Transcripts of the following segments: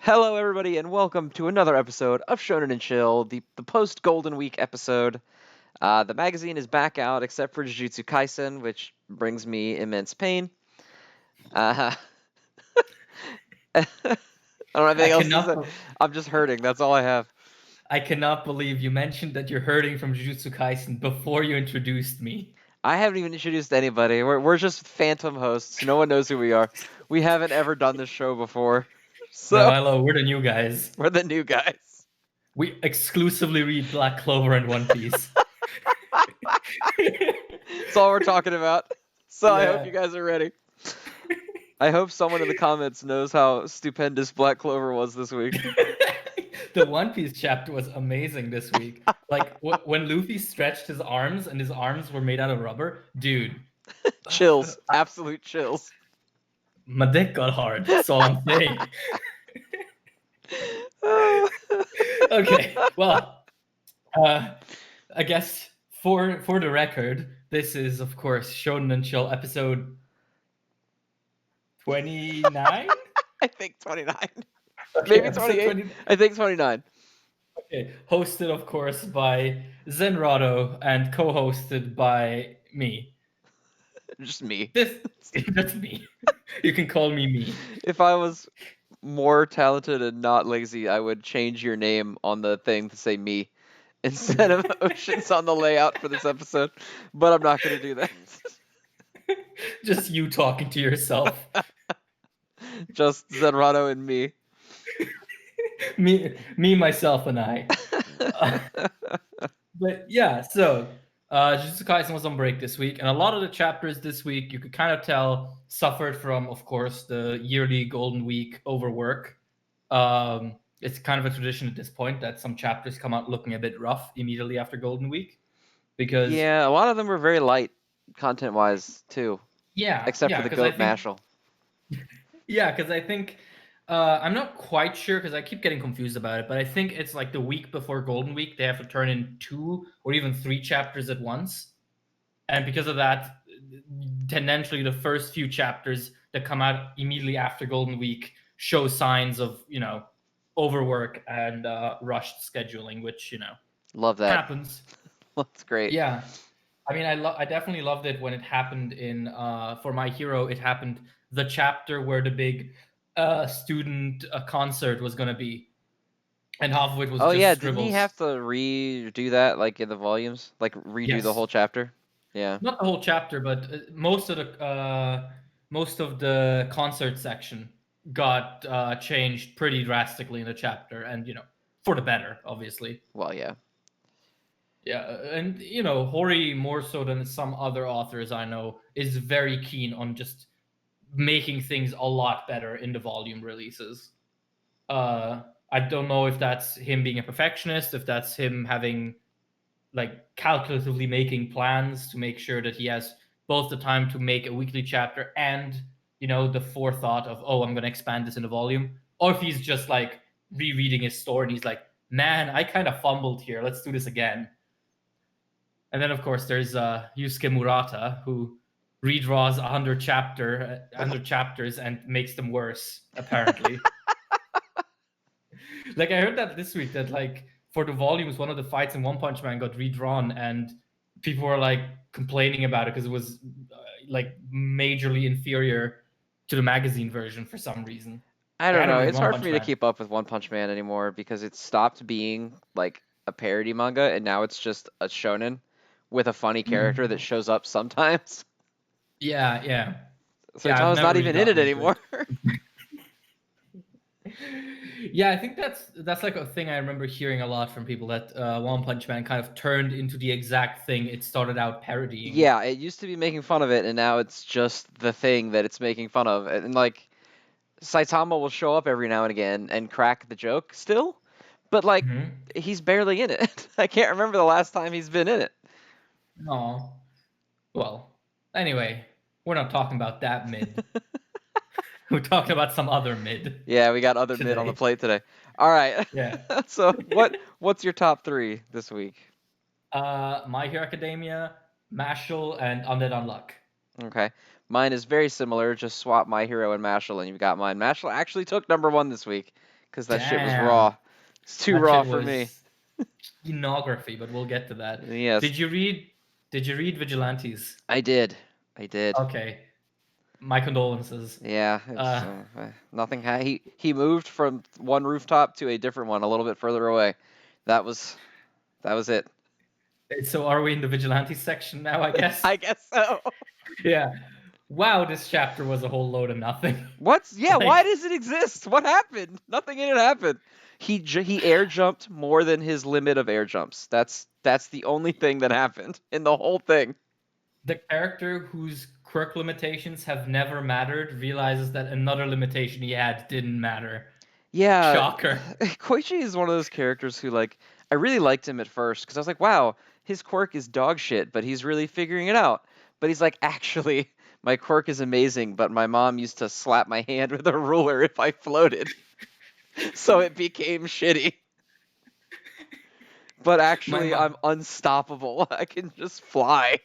Hello, everybody, and welcome to another episode of Shonen and Chill, the post Golden Week episode. The magazine is back out, except for Jujutsu Kaisen, which brings me immense pain. Uh, I don't have I anything else to say. cannot. I'm just hurting. That's all I have. I cannot believe you mentioned that you're hurting from Jujutsu Kaisen before you introduced me. I haven't even introduced anybody. We're just phantom hosts. No one knows who we are. We haven't ever done this show before, No, so hello, we're the new guys. we're the new guys. We exclusively read Black Clover and One Piece. That's all we're talking about. So I hope Yeah. you guys are ready. I hope someone in the comments knows how stupendous Black Clover was this week. The One Piece chapter was amazing this week. Like when Luffy stretched his arms and his arms were made out of rubber, dude. Chills, absolute chills. My dick got hard. That's all I'm saying. Okay, well, I guess for the record, this is of course Shonen and Chill episode 29. I think 29. Okay, Maybe episode 28. 20. I think 29. Okay, hosted of course by Zenrotto and co-hosted by me. Just me. That's me. You can call me. If I was more talented and not lazy, I would change your name on the thing to say me instead of Oceans on the layout for this episode. But I'm not going to do that. Just you talking to yourself. Just Zenrado and me. me, myself, and I. But yeah, so Jujutsu Kaisen was on break this week, and a lot of the chapters this week you could kind of tell suffered from, of course, the yearly Golden Week overwork. It's kind of a tradition at this point that some chapters come out looking a bit rough immediately after Golden Week, because Yeah, a lot of them were very light content-wise too, yeah, except for the goat Mashle. Yeah, because I think I'm not quite sure because I keep getting confused about it, but I think it's like the week before Golden Week they have to turn in 2 or even 3 chapters at once, and because of that, tendentially the first few chapters that come out immediately after Golden Week show signs of overwork and rushed scheduling, which Love that. happens. That's great. Yeah, I mean, I definitely loved it when it happened in for My Hero. It happened the chapter where the big student concert was gonna be, and half of it was Oh just yeah, scribbles. didn't he have to redo that like in the volumes, like redo Yes. the whole chapter? Yeah. Not the whole chapter, but most of the concert section got changed pretty drastically in the chapter, and for the better, obviously. Well, yeah. Yeah, and Hori, more so than some other authors I know, is very keen on just making things a lot better in the volume releases. I don't know if that's him being a perfectionist, if that's him having like calculatively making plans to make sure that he has both the time to make a weekly chapter and the forethought of, oh, I'm going to expand this in the volume, or if he's just like rereading his story and he's like, man, I kind of fumbled here, let's do this again. And then of course there's Yusuke Murata, who redraws 100 chapters and makes them worse, apparently. Like I heard that this week that like for the volumes, one of the fights in One Punch Man got redrawn, and people were like complaining about it because it was like majorly inferior to the magazine version for some reason. I don't know. It's hard for me to Man. keep up with One Punch Man anymore because it stopped being like a parody manga and now it's just a shonen with a funny character that shows up sometimes. Yeah. Saitama's not even in it anymore. Yeah, I think that's like a thing I remember hearing a lot from people, that One Punch Man kind of turned into the exact thing it started out parodying. Yeah, it used to be making fun of it, and now it's just the thing that it's making fun of. And like, Saitama will show up every now and again and crack the joke still, but like, he's barely in it. I can't remember the last time he's been in it. No. Well, anyway, we're not talking about that mid. We're talking about some other mid. Yeah, we got other mid on the plate today. All right. Yeah. So what's your top 3 this week? My Hero Academia, Mashle, and Undead Unluck. Okay. Mine is very similar. Just swap My Hero and Mashle, and you've got mine. Mashle actually took number 1 this week. because that shit was Damn. raw. It's too That raw shit for me. was scenography, but we'll get to that. Yes, Did you read Vigilantes? I did. I did. Okay. My condolences. Yeah, it's Uh nothing. He moved from one rooftop to a different one, a little bit further away. That was it. so are we in the Vigilantes section now, I guess? I guess so. Yeah. Wow, this chapter was a whole load of nothing. Yeah, Like, why does it exist? What happened? Nothing in it happened. He air jumped more than his limit of air jumps. That's the only thing that happened in the whole thing. the character whose quirk limitations have never mattered realizes that another limitation he had didn't matter. Yeah, Shocker. Koichi is one of those characters who, like, I really liked him at first because I was like, wow, his quirk is dog shit, but he's really figuring it out. But he's like, actually, my quirk is amazing, but my mom used to slap my hand with a ruler if I floated. So it became shitty. But My actually, mo- I'm unstoppable. I can just fly.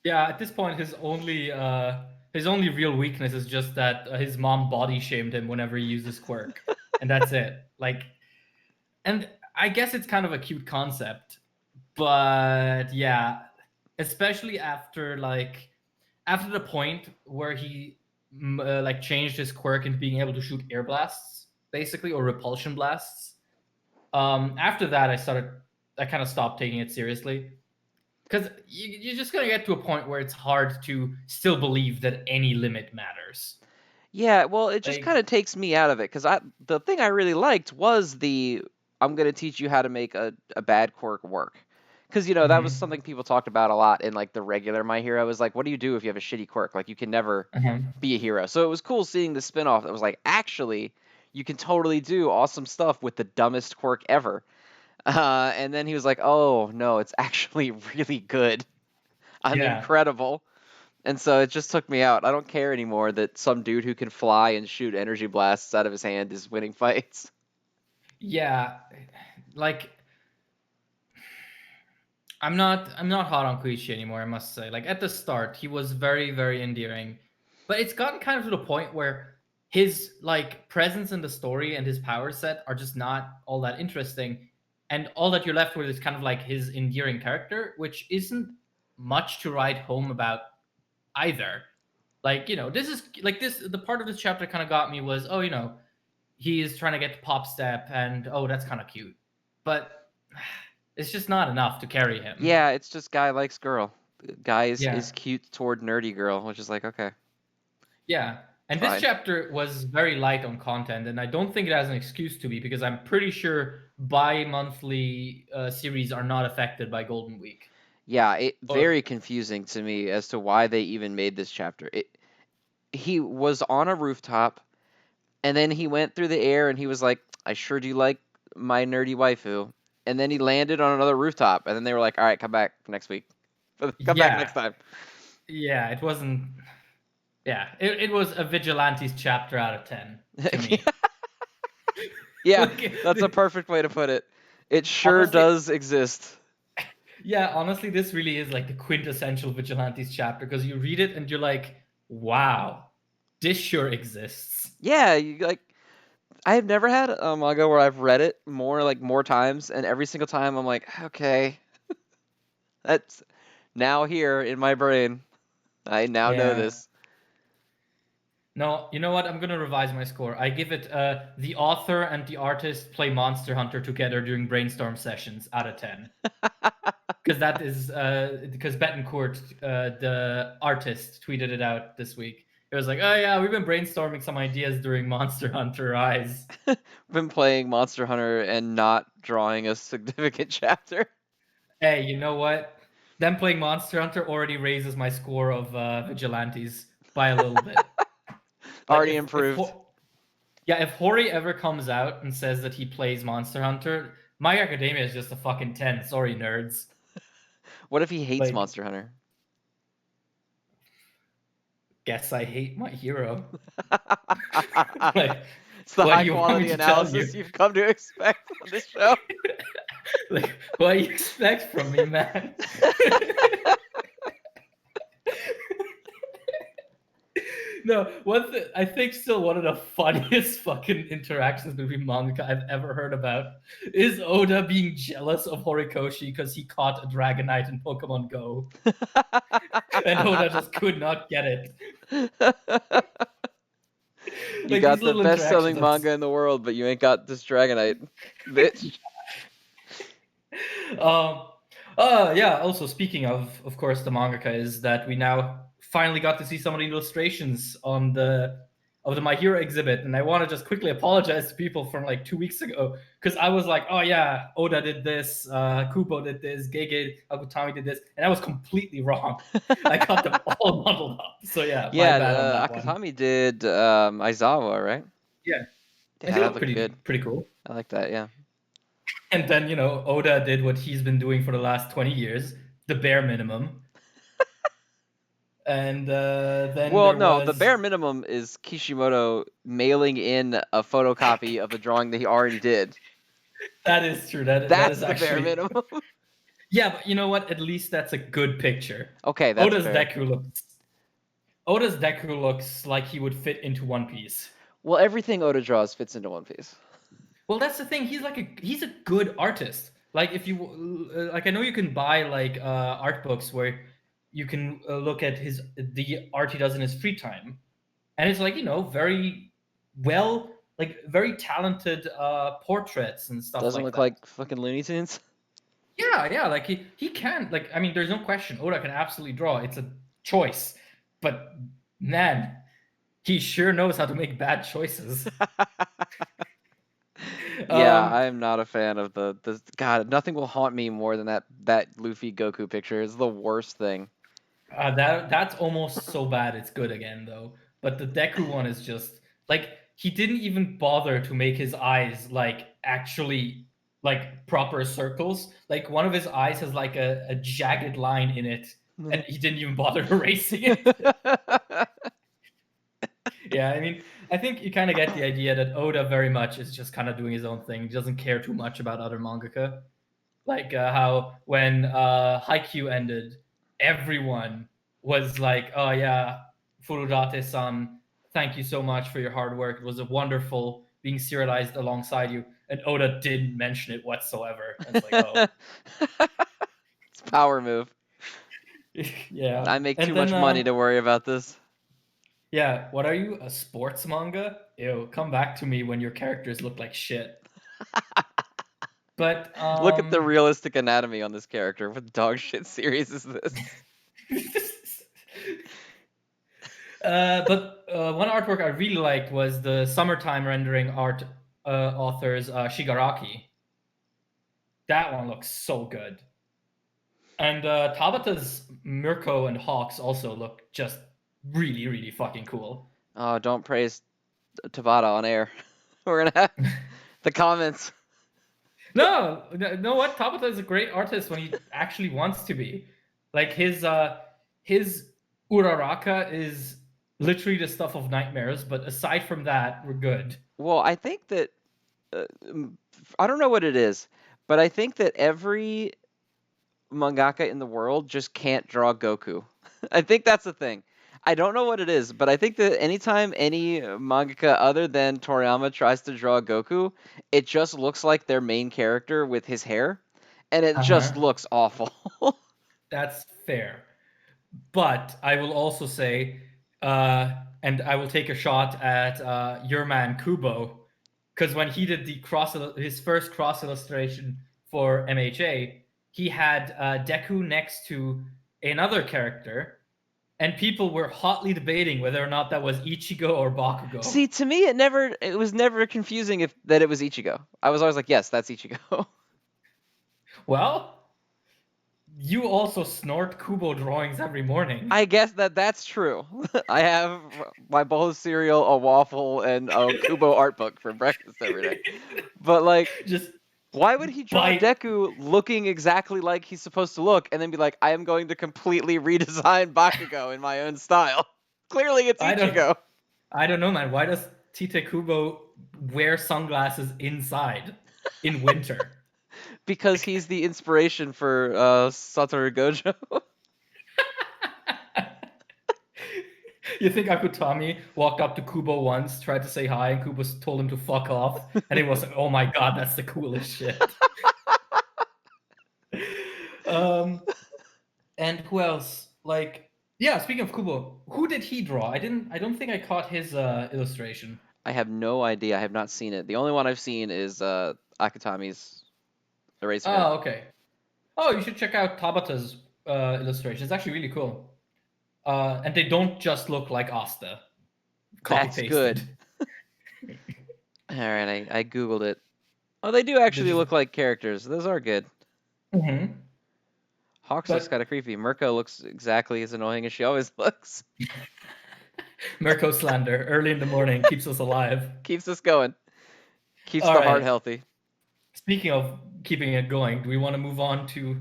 yeah, at this point, his only real weakness is just that his mom body shamed him whenever he uses quirk, and that's it. Like, and I guess it's kind of a cute concept, but yeah, especially after the point where he like changed his quirk into being able to shoot air blasts, basically, or repulsion blasts. After that, I kind of stopped taking it seriously. Because you're just going to get to a point where it's hard to still believe that any limit matters. Yeah, well, it just kind Like, of takes me out of it because the thing I really liked was I'm going to teach you how to make a bad quirk work. Because, that was mhm, something people talked about a lot in, like, the regular My Hero. Was like, what do you do if you have a shitty quirk? Like, you can never mhm. be a hero. So it was cool seeing the spinoff that was like, actually, you can totally do awesome stuff with the dumbest quirk ever. And then he was like, oh, no, it's actually really good. I'm Yeah, incredible. And so it just took me out. I don't care anymore that some dude who can fly and shoot energy blasts out of his hand is winning fights. yeah. Like, I'm not hot on Koichi anymore, I must say. Like, at the start, he was very, very endearing. But it's gotten kind of to the point where his like presence in the story and his power set are just not all that interesting. And all that you're left with is kind of like his endearing character, which isn't much to write home about either. Like, this is like this the part of this chapter kind of got me was, oh, he is trying to get to pop step, and oh, that's kind of cute. But it's just not enough to carry him. Yeah, it's just guy likes girl. Guy is Yeah. cute toward nerdy girl, which is like, okay, Yeah. And this fine. chapter was very light on content, and I don't think it has an excuse to be because I'm pretty sure bi-monthly series are not affected by Golden Week. Yeah, it Or very confusing to me as to why they even made this chapter. He was on a rooftop, and then he went through the air, and he was like, I sure do like my nerdy waifu. And then he landed on another rooftop, and then they were like, all right, come back next week. Come back next yeah, time. yeah, it wasn't. Yeah, it was a Vigilantes chapter out of 10 to me. Yeah, Like, that's a perfect way to put it. It sure honestly, does exist. yeah, honestly, this really is like the quintessential Vigilantes chapter because you read it and you're like, wow, this sure exists. Yeah, I have never had a manga where I've read it more times, and every single time I'm like, okay, that's now here in my brain. I now know Yeah. this. No, you know what? I'm gonna revise my score. I give it the author and the artist play Monster Hunter together during brainstorm sessions out of 10. Because that is because Betancourt, the artist, tweeted it out this week. It was like, oh yeah, we've been brainstorming some ideas during Monster Hunter Rise. Been playing Monster Hunter and not drawing a significant chapter. Hey, you know what? Them playing Monster Hunter already raises my score of Vigilantes by a little bit. Like Already improved. yeah, if Hori ever comes out and says that he plays Monster Hunter, My Academia is just a fucking 10. Sorry, nerds. What if he hates Like, Monster Hunter? guess I hate my hero. Like, It's the what do high you want me quality to tell analysis you? you've come to expect on this show. Like, what do you expect from me, man? No, I think still one of the funniest fucking interactions between manga I've ever heard about is Oda being jealous of Horikoshi because he caught a Dragonite in Pokemon Go, and Oda just could not get it. You Like these got the little best-selling interactions. manga in the world, but you ain't got this Dragonite, bitch. Yeah. Also, speaking of course, the mangaka is that we now finally got to see some of the illustrations on the My Hero exhibit, and I want to just quickly apologize to people from like 2 weeks ago because I was like, oh yeah, Oda did this, Kubo did this, Gege Akutami did this, and I was completely wrong. I got them all muddled up. So yeah, my bad on that one. Akutami did Aizawa, right? Yeah, I Yeah, think that that's looked good. pretty cool. I like that, yeah. And then, Oda did what he's been doing for the last 20 years, the bare minimum. And then Well, there no, the was. bare minimum is Kishimoto mailing in a photocopy of a drawing that he already did. That is true. That That's is the bare actually. minimum. Yeah, but you know what? At least that's a good picture. Okay, that's fair. Oda's Deku looks like he would fit into One Piece. Well, everything Oda draws fits into One Piece. Well, that's the thing. He's a good artist. Like if you like, I know you can buy like art books where you can look at the art he does in his free time, and it's like very well, like very talented portraits and stuff Doesn't like look that. like fucking Looney Tunes. Yeah, like he can, like, I mean, there's no question Oda can absolutely draw. It's a choice, but man, he sure knows how to make bad choices. Yeah, I am not a fan of the God. Nothing will haunt me more than that Luffy Goku picture. It's the worst thing. That's almost so bad it's good again though. But the Deku one is just like he didn't even bother to make his eyes like actually like proper circles. Like one of his eyes has like a jagged line in it, and he didn't even bother erasing it. Yeah, I mean, I think you kind of get the idea that Oda very much is just kind of doing his own thing. He doesn't care too much about other mangaka. Like how when Haikyuu ended, everyone was like, "Oh yeah, Furudate-san, thank you so much for your hard work. It was a wonderful being serialized alongside you." And Oda didn't mention it whatsoever. And it's like, oh, It's a power move. yeah. I make And too then, much money to worry about this. yeah, what are you, a sports manga? Ew, come back to me when your characters look like shit. But Look at the realistic anatomy on this character. What dog shit series is this? But one artwork I really liked was the summertime rendering art author's Shigaraki. That one looks so good. And Tabata's Mirko and Hawks also look just really, really fucking cool. Oh, don't praise Tabata on air. We're gonna have the comments. No, what? Tabata is a great artist when he actually wants to be. Like his Uraraka is literally the stuff of nightmares, but aside from that, we're good. Well, I think that I don't know what it is, but I think that every mangaka in the world just can't draw Goku. I think that's the thing. I don't know what it is, but I think that anytime any mangaka other than Toriyama tries to draw Goku, it just looks like their main character with his hair, and it just looks awful. That's fair. But I will also say, and I will take a shot at your man Kubo, because when he did his first cross illustration for MHA, he had Deku next to another character, and people were hotly debating whether or not that was Ichigo or Bakugo. See, to me, it was never confusing that it was Ichigo. I was always like, yes, that's Ichigo. Well, you also snort Kubo drawings every morning. I guess that's true. I have my bowl of cereal, a waffle, and a Kubo art book for breakfast every day. But like, just why would he draw Deku looking exactly like he's supposed to look, and then be like, I am going to completely redesign Bakugo in my own style? Clearly, it's Ichigo. I don't know, man. Why does Tite Kubo wear sunglasses inside in winter? Because he's the inspiration for Satoru Gojo. You think Akutami walked up to Kubo once, tried to say hi, and Kubo told him to fuck off, and he was like, "Oh my god, that's the coolest shit." And who else? Like, yeah. Speaking of Kubo, who did he draw? I don't think I caught his illustration. I have no idea. I have not seen it. The only one I've seen is Akutami's Eraserhead. Oh, okay. Oh, you should check out Tabata's illustration. It's actually really cool. And they don't just look like Asta. Copy That's pasted. good. All right, I googled it. Oh, they do actually look like characters. Those are good. Mm-hmm. Hawks looks kind of creepy. Mirko looks exactly as annoying as she always looks. Mirko slander early in the morning keeps us alive. Keeps us going. Keeps All the heart right. healthy. Speaking of keeping it going, do we want to move on to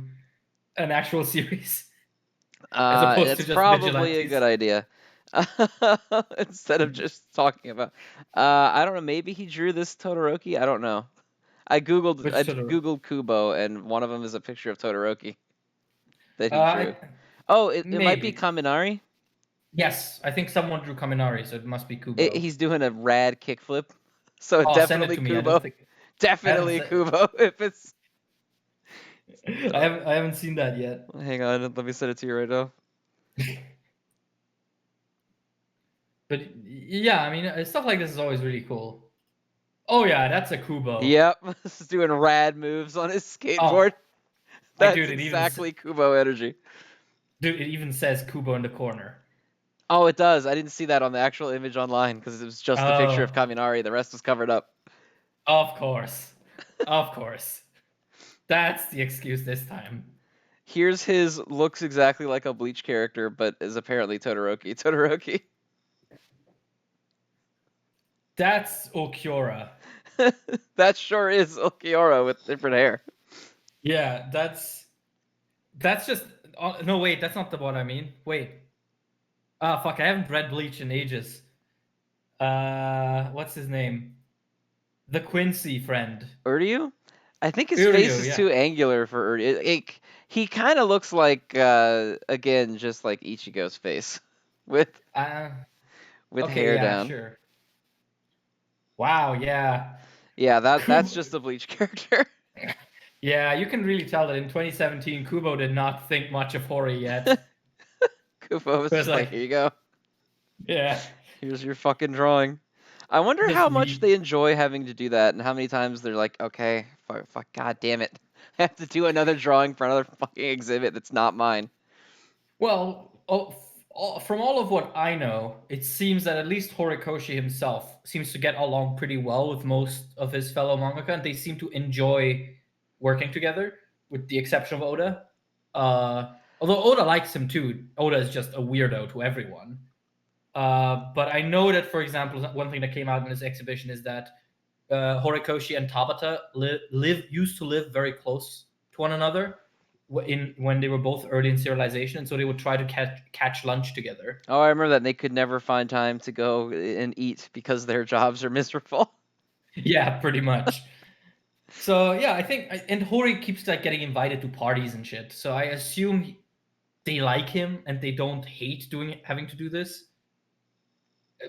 an actual series? As opposed to It's just probably a Vigilantes? good idea. Instead of just talking about, I don't know. Maybe he drew this Todoroki. I don't know. I googled Kubo, and one of them is a picture of Todoroki that he drew. Oh, it might be Kaminari. Yes, I think someone drew Kaminari, so it must be Kubo. He's doing a rad kickflip, so definitely send it to Kubo. Me. Definitely Kubo. If it's, I haven't seen that yet. Hang on, let me send it to you right now. But yeah, I mean, stuff like this is always really cool. Oh yeah, that's a Kubo. Yep, this is doing rad moves on his skateboard. That's exactly Kubo energy. Dude, it even says Kubo in the corner. Oh, it does. I didn't see that on the actual image online because it was just the picture of Kaminari. The rest was covered up. Of course. Of course. That's the excuse this time. Here's his looks exactly like a Bleach character, but is apparently Todoroki. Todoroki. That's Okiora. That sure is Okiora with different hair. Yeah, that's just... no, wait, that's not the one I mean. Wait. Fuck, I haven't read Bleach in ages. What's his name? The Quincy friend. Uryu? I think his face is too angular for Uryu. He kind of looks like, again, just like Ichigo's face. With hair down. Sure. Wow, yeah. Yeah, that's just a Bleach character. Yeah, you can really tell that in 2017, Kubo did not think much of Hori yet. Kubo was just like, here you go. Yeah. Here's your fucking drawing. I wonder how much they enjoy having to do that, and how many times they're like, okay, fuck, god damn it. I have to do another drawing for another fucking exhibit that's not mine. Well, from all of what I know, it seems that at least Horikoshi himself seems to get along pretty well with most of his fellow mangaka, and they seem to enjoy working together, with the exception of Oda. Although Oda likes him too. Oda is just a weirdo to everyone. But I know that, for example, one thing that came out in this exhibition is that Horikoshi and Tabata used to live very close to one another when they were both early in serialization, and so they would try to catch lunch together. Oh, I remember that. They could never find time to go and eat because their jobs are miserable. Yeah, pretty much. So yeah, I think, and Hori keeps like getting invited to parties and shit. So I assume they like him and they don't hate having to do this.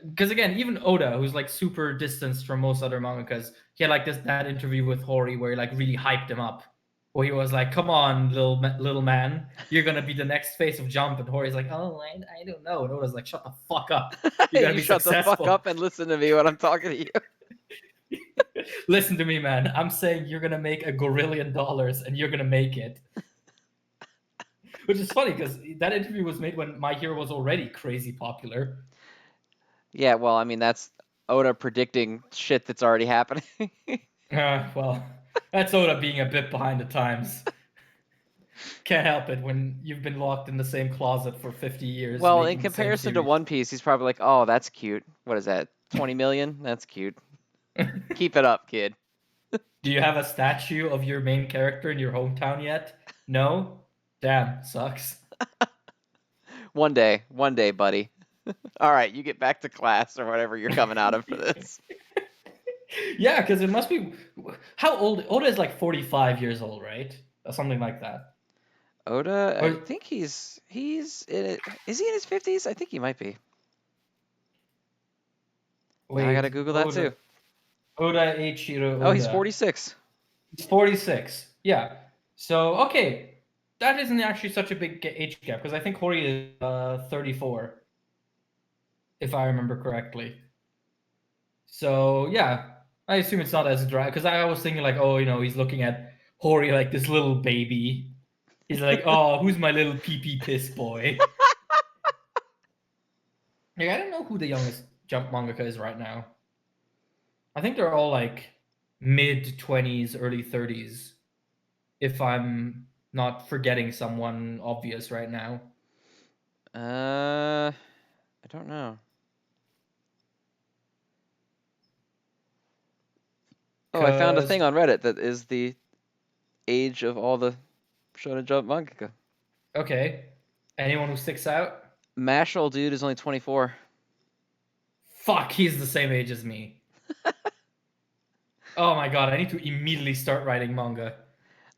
Because again, even Oda, who's like super distanced from most other mangakas, he had like that interview with Hori where he like really hyped him up. Where he was like, "Come on, little man, you're gonna be the next face of Jump." And Hori's like, "Oh, I don't know." And Oda's like, "Shut the fuck up. You're gonna be shut successful. the fuck up and listen to me when I'm talking to you." Listen to me, man. I'm saying you're gonna make $1 gorillion and you're gonna make it. Which is funny because that interview was made when My Hero was already crazy popular. Yeah, well, I mean, that's Oda predicting shit that's already happening. Well, that's Oda being a bit behind the times. Can't help it when you've been locked in the same closet for 50 years. Well, in comparison to One Piece, he's probably like, oh, that's cute. What is that, 20 million? That's cute. Keep it up, kid. Do you have a statue of your main character in your hometown yet? No? Damn, sucks. One day, buddy. All right, you get back to class or whatever you're coming out of for this. Yeah, because it must be... How old? Oda is like 45 years old, right? Or something like that. Oda, I think he's in it. Is he in his 50s? I think he might be. Now I gotta Wait, Google that too. Oda Eiichiro Oda. Oh, he's 46. He's 46. Yeah. So, okay. That isn't actually such a big age gap, because I think Hori is 34, if I remember correctly. So, yeah. I assume it's not as dry, because I was thinking, like, oh, he's looking at Hori like this little baby. He's like, oh, who's my little pee-pee piss boy? Like, I don't know who the youngest Jump mangaka is right now. I think they're all like mid-20s, early 30s, if I'm not forgetting someone obvious right now. I don't know. Oh, I found a thing on Reddit that is the age of all the Shonen Jump mangaka. Okay. Anyone who sticks out? Mashle dude is only 24. Fuck, he's the same age as me. Oh my god, I need to immediately start writing manga.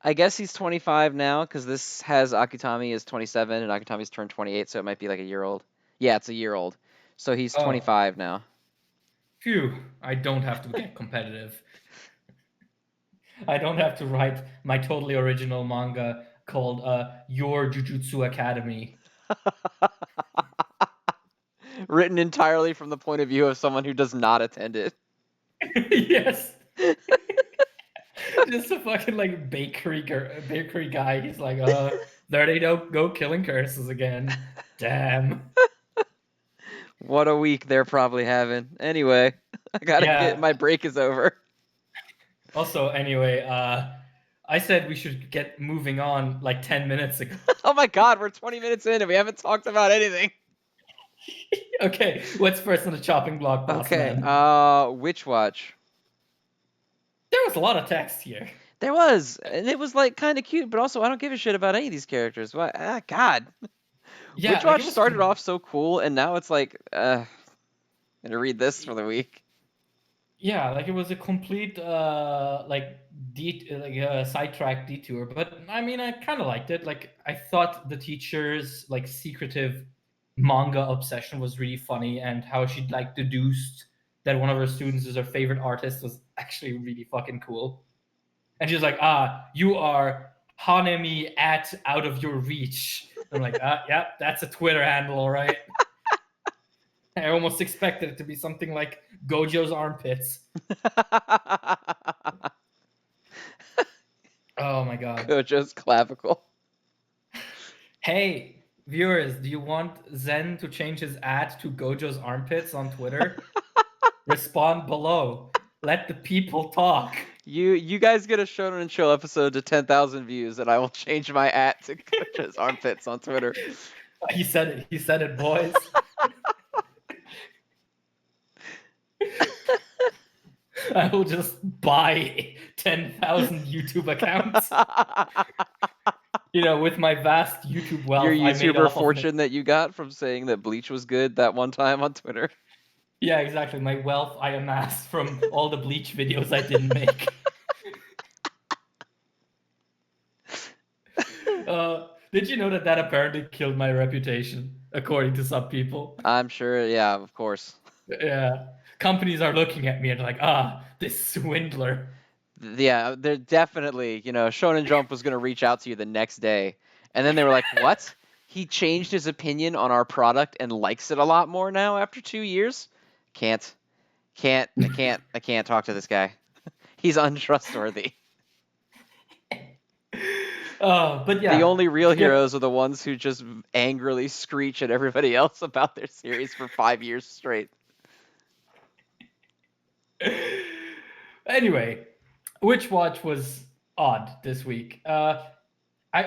I guess he's 25 now because this has Akutami is 27 and Akutami's turned 28, so it might be like a year old. Yeah, it's a year old. So he's 25 now. Phew, I don't have to get competitive. I don't have to write my totally original manga called Your Jujutsu Academy. Written entirely from the point of view of someone who does not attend it. Yes. Just a fucking like bakery guy. He's like, there they go killing curses again. Damn. What a week they're probably having. Anyway, I gotta get my break is over. Also, anyway, I said we should get moving on like 10 minutes ago. Oh my god, we're 20 minutes in and we haven't talked about anything. Okay, what's first on the chopping block, boss man? Witch Watch. There was a lot of text here. There was, and it was like kind of cute, but also I don't give a shit about any of these characters. What? God. Yeah, Witch Watch started off so cool, and now it's like, I'm gonna read this for the week. Yeah, like it was a complete sidetrack detour, but I mean, I kind of liked it. Like, I thought the teacher's like secretive manga obsession was really funny, and how she like deduced that one of her students is her favorite artist was actually really fucking cool. And she's like, you are Hanemi at out of your reach. I'm like, yeah, that's a Twitter handle, all right. I almost expected it to be something like Gojo's armpits. Oh my god. Gojo's clavicle. Hey, viewers, do you want Zen to change his ad to Gojo's armpits on Twitter? Respond below. Let the people talk. You guys get a Shonen and Chill episode to 10,000 views, and I will change my at to Gojo's armpits on Twitter. He said it. He said it, boys. I will just buy 10,000 YouTube accounts. With my vast YouTube wealth. Your YouTuber fortune that you got from saying that Bleach was good that one time on Twitter. Yeah, exactly. My wealth I amassed from all the Bleach videos I didn't make. Did you know that apparently killed my reputation, according to some people? I'm sure, yeah, of course. Yeah. Companies are looking at me and like, this swindler. Yeah, they're definitely, Shonen Jump was going to reach out to you the next day. And then they were like, what? He changed his opinion on our product and likes it a lot more now after 2 years? I can't talk to this guy. He's untrustworthy. But yeah. The only real heroes are the ones who just angrily screech at everybody else about their series for 5 years straight. Anyway, Witch Watch was odd this week. I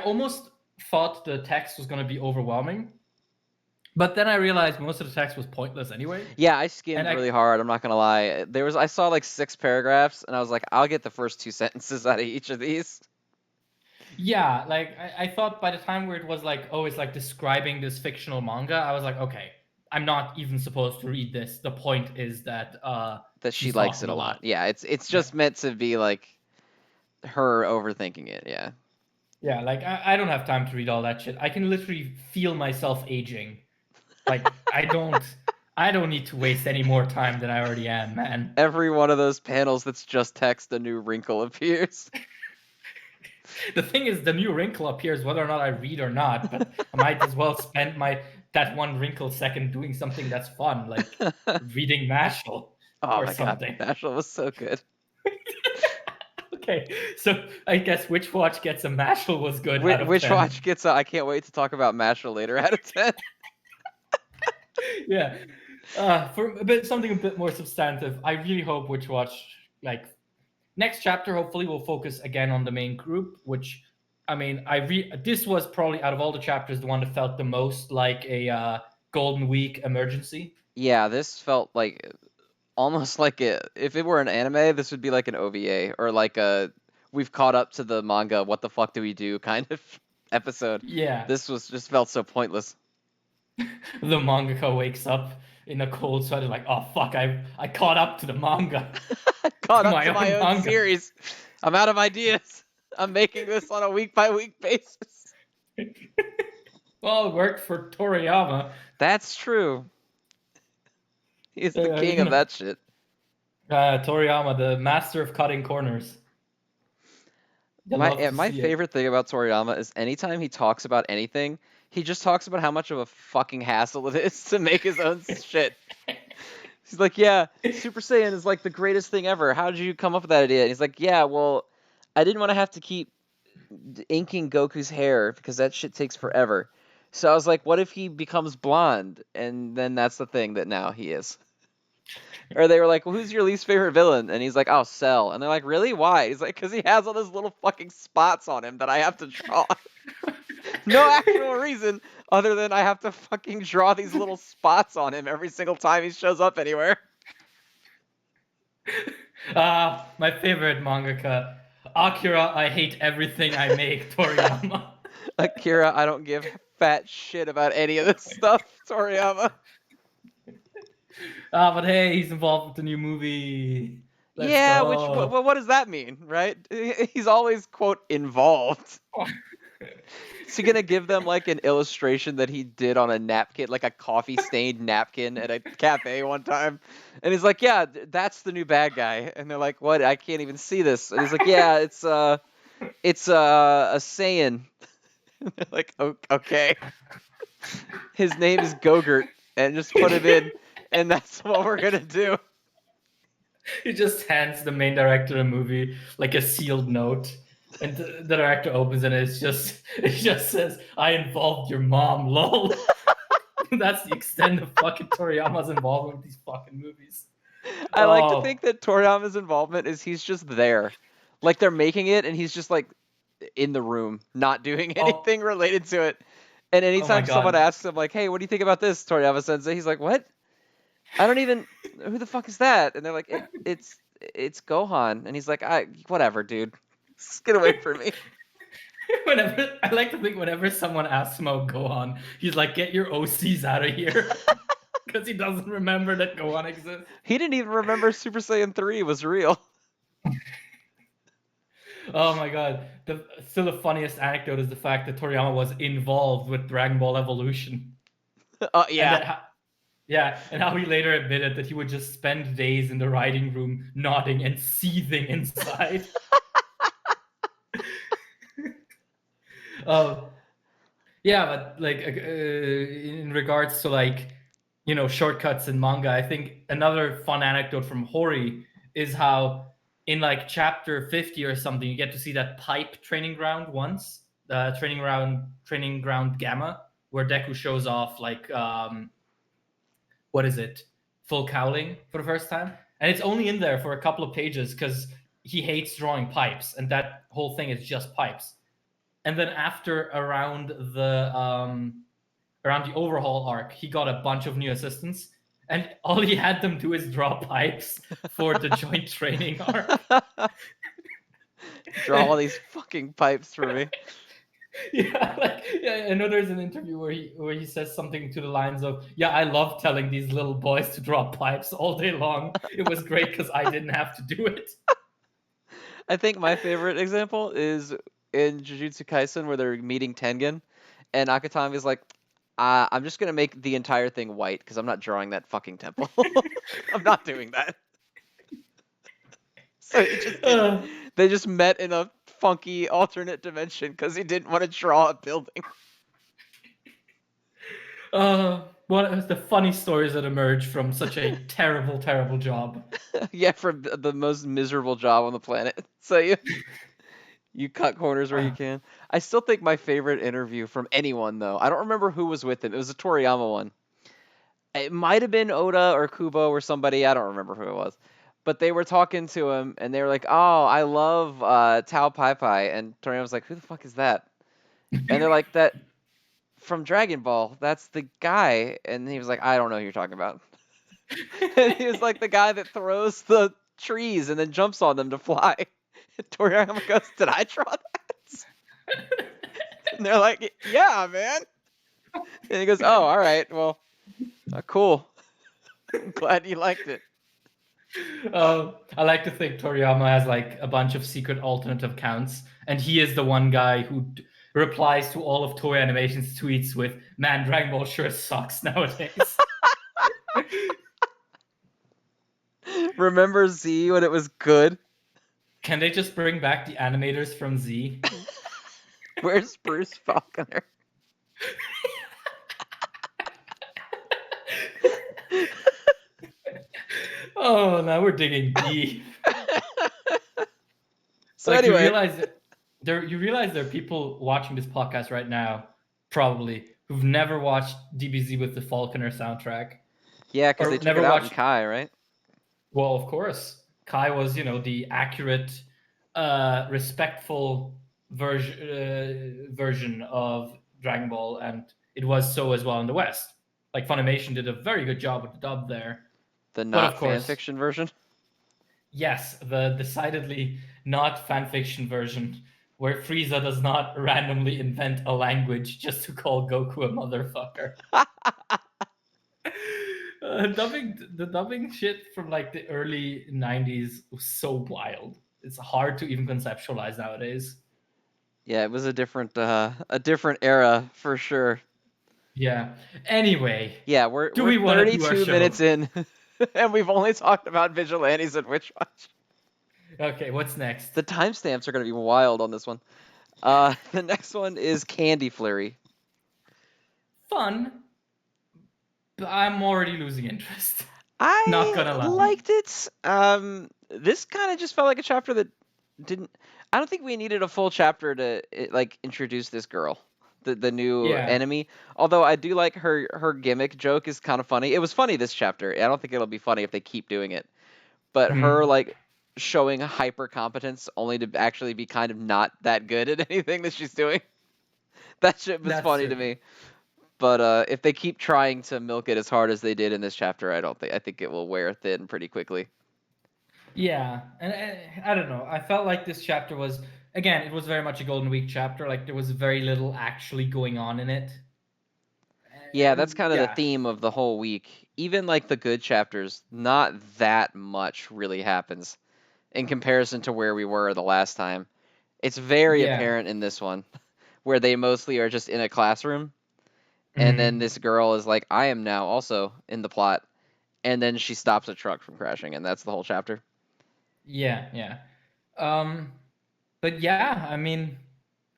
almost thought the text was going to be overwhelming, but then I realized most of the text was pointless anyway. Yeah, I skimmed really hard. I'm not gonna lie. I saw like 6 paragraphs, and I was like, I'll get the first 2 sentences out of each of these. Yeah, like I thought by the time where it was like, oh, it's like describing this fictional manga, I was like, okay, I'm not even supposed to read this. The point is that that she likes it a lot. Yeah, it's just meant to be like her overthinking it. Yeah. Yeah, like I don't have time to read all that shit. I can literally feel myself aging. Like I I don't need to waste any more time than I already am, man. Every one of those panels that's just text, a new wrinkle appears. The thing is, the new wrinkle appears whether or not I read or not, but I might as well spend that one wrinkle second doing something that's fun, like reading Mashle Oh or my god, something. Mashle was so good. Okay, so I guess which watch gets a Mashle was good out of Which 10. watch gets I can't wait to talk about Mashle later out of 10. Yeah. For something a bit more substantive, I really hope which watch, like, next chapter hopefully will focus again on the main group, which, I mean, this was probably out of all the chapters the one that felt the most like a Golden Week emergency. Yeah, this felt like almost like if it were an anime, this would be like an OVA or like a we've caught up to the manga, what the fuck do we do kind of episode. Yeah. This was just felt so pointless. The mangaka wakes up in a cold sweat and like, oh fuck, I caught up to the manga. Caught To up my to my own own manga. series. I'm out of ideas. I'm making this on a week by week basis. Well, it worked for Toriyama. That's true. He's the king of that shit. Toriyama, the master of cutting corners. My favorite thing about Toriyama is anytime he talks about anything, he just talks about how much of a fucking hassle it is to make his own shit. He's like, yeah, Super Saiyan is like the greatest thing ever. How did you come up with that idea? And he's like, yeah, well, I didn't want to have to keep inking Goku's hair because that shit takes forever. So I was like, what if he becomes blonde? And then that's the thing that now he is. Or they were like, well, who's your least favorite villain? And he's like, oh, Cell. And they're like, really? Why? He's like, because he has all those little fucking spots on him that I have to draw. No actual reason other than I have to fucking draw these little spots on him every single time he shows up anywhere. My favorite mangaka, Akira, I hate everything I make, Toriyama. Akira, I don't give fat shit about any of this stuff, Toriyama. But hey, he's involved with the new movie. Let's yeah, go. what does that mean, right? He's always, quote, involved. Is he gonna give them like an illustration that he did on a napkin, like a coffee-stained napkin at a cafe one time? And he's like, yeah, that's the new bad guy. And they're like, what? I can't even see this. And he's like, yeah, it's a Saiyan. And they're like, okay. His name is Gogurt, and just put him in, and that's what we're gonna do. He just hands the main director of the movie like a sealed note, and the director opens it, and it just says, "I involved your mom, lol." That's the extent of fucking Toriyama's involvement with these fucking movies. I like to think that Toriyama's involvement is he's just there, like they're making it, and he's just like in the room, not doing anything related to it. And anytime someone asks him, like, "Hey, what do you think about this, Toriyama Sensei?" He's like, "What? I don't even. Who the fuck is that?" And they're like, "It's Gohan," and he's like, "Whatever, dude. Just get away from me." I like to think whenever someone asks him about Gohan, he's like, "Get your OCs out of here," because he doesn't remember that Gohan exists. He didn't even remember Super Saiyan 3 was real. Oh my god! Still, the funniest anecdote is the fact that Toriyama was involved with Dragon Ball Evolution. Yeah. And how he later admitted that he would just spend days in the writing room nodding and seething inside. Yeah, but like in regards to like, you know, shortcuts in manga, I think another fun anecdote from Hori is how in like chapter 50 or something, you get to see that pipe training ground once, training ground Gamma, where Deku shows off like what is it, full cowling for the first time, and it's only in there for a couple of pages because he hates drawing pipes, and that whole thing is just pipes. And then after around the overhaul arc, he got a bunch of new assistants, and all he had them do is draw pipes for the joint training arc. Draw all these fucking pipes for me. I know there's an interview where he says something to the lines of, "Yeah, I love telling these little boys to draw pipes all day long. It was great because I didn't have to do it." I think my favorite example is in Jujutsu Kaisen where they're meeting Tengen, and Akutami is like, I'm just gonna make the entire thing white because I'm not drawing that fucking temple. I'm not doing that. So he just didn't. They just met in a funky alternate dimension because he didn't want to draw a building. One of the funny stories that emerge from such a terrible, terrible job. Yeah, from the most miserable job on the planet. So you cut corners where you can. I still think my favorite interview from anyone though. I don't remember who was with him. It was a Toriyama one. It might have been Oda or Kubo or somebody. I don't remember who it was. But they were talking to him and they were like, "Oh, I love Tao Pai Pai," and Toriyama was like, "Who the fuck is that?" And they're like, "That from Dragon Ball. That's the guy." And he was like, "I don't know who you're talking about." And he was like the guy that throws the trees and then jumps on them to fly. And Toriyama goes, "Did I draw that?" And they're like, "Yeah, man." And he goes, "Oh, all right. Well, cool. I'm glad you liked it." I like to think Toriyama has like a bunch of secret alternative accounts, and he is the one guy who replies to all of Toei Animation's tweets with, "Man, Dragon Ball sure sucks nowadays." Remember Z when it was good? Can they just bring back the animators from Z? Where's Bruce Falconer? Oh, now we're digging deep. So like anyway, you realize there are people watching this podcast right now, probably, who've never watched DBZ with the Falconer soundtrack. yeah, because Or they took never it out in watched. Kai, right? Well, of course, Kai was, the accurate, respectful version of Dragon Ball, and it was so as well in the West. Like Funimation did a very good job with the dub there. The But of not course, fanfiction version. yes, the decidedly not fanfiction version, where Frieza does not randomly invent a language just to call Goku a motherfucker. The dubbing shit from like the early 90s was so wild. It's hard to even conceptualize nowadays. Yeah, it was a different era for sure. Yeah. Anyway, Yeah, we're do we want to do our 32 show? minutes in, and we've only talked about Vigilantes and Witch Watch. Okay, what's next? The timestamps are going to be wild on this one. The next one is Candy Flurry. Fun, but I'm already losing interest. I Not gonna lie. liked it. This kind of just felt like a chapter that didn't. I don't think we needed a full chapter to like introduce this girl, the new Yeah. enemy. Although I do like her gimmick joke is kind of funny. It was funny this chapter. I don't think it'll be funny if they keep doing it. But her like showing hyper competence only to actually be kind of not that good at anything that she's doing. That shit was funny to me. But if they keep trying to milk it as hard as they did in this chapter, I think it will wear thin pretty quickly. Yeah, and I don't know. I felt like this chapter was, again, it was very much a Golden Week chapter. Like there was very little actually going on in it. Yeah, that's kind of the Yeah. theme of the whole week. Even like the good chapters, not that much really happens in comparison to where we were the last time. It's very Yeah. apparent in this one, where they mostly are just in a classroom, and then this girl is like, "I am now also in the plot," and then she stops a truck from crashing, and that's the whole chapter. Yeah, yeah. But yeah, I mean,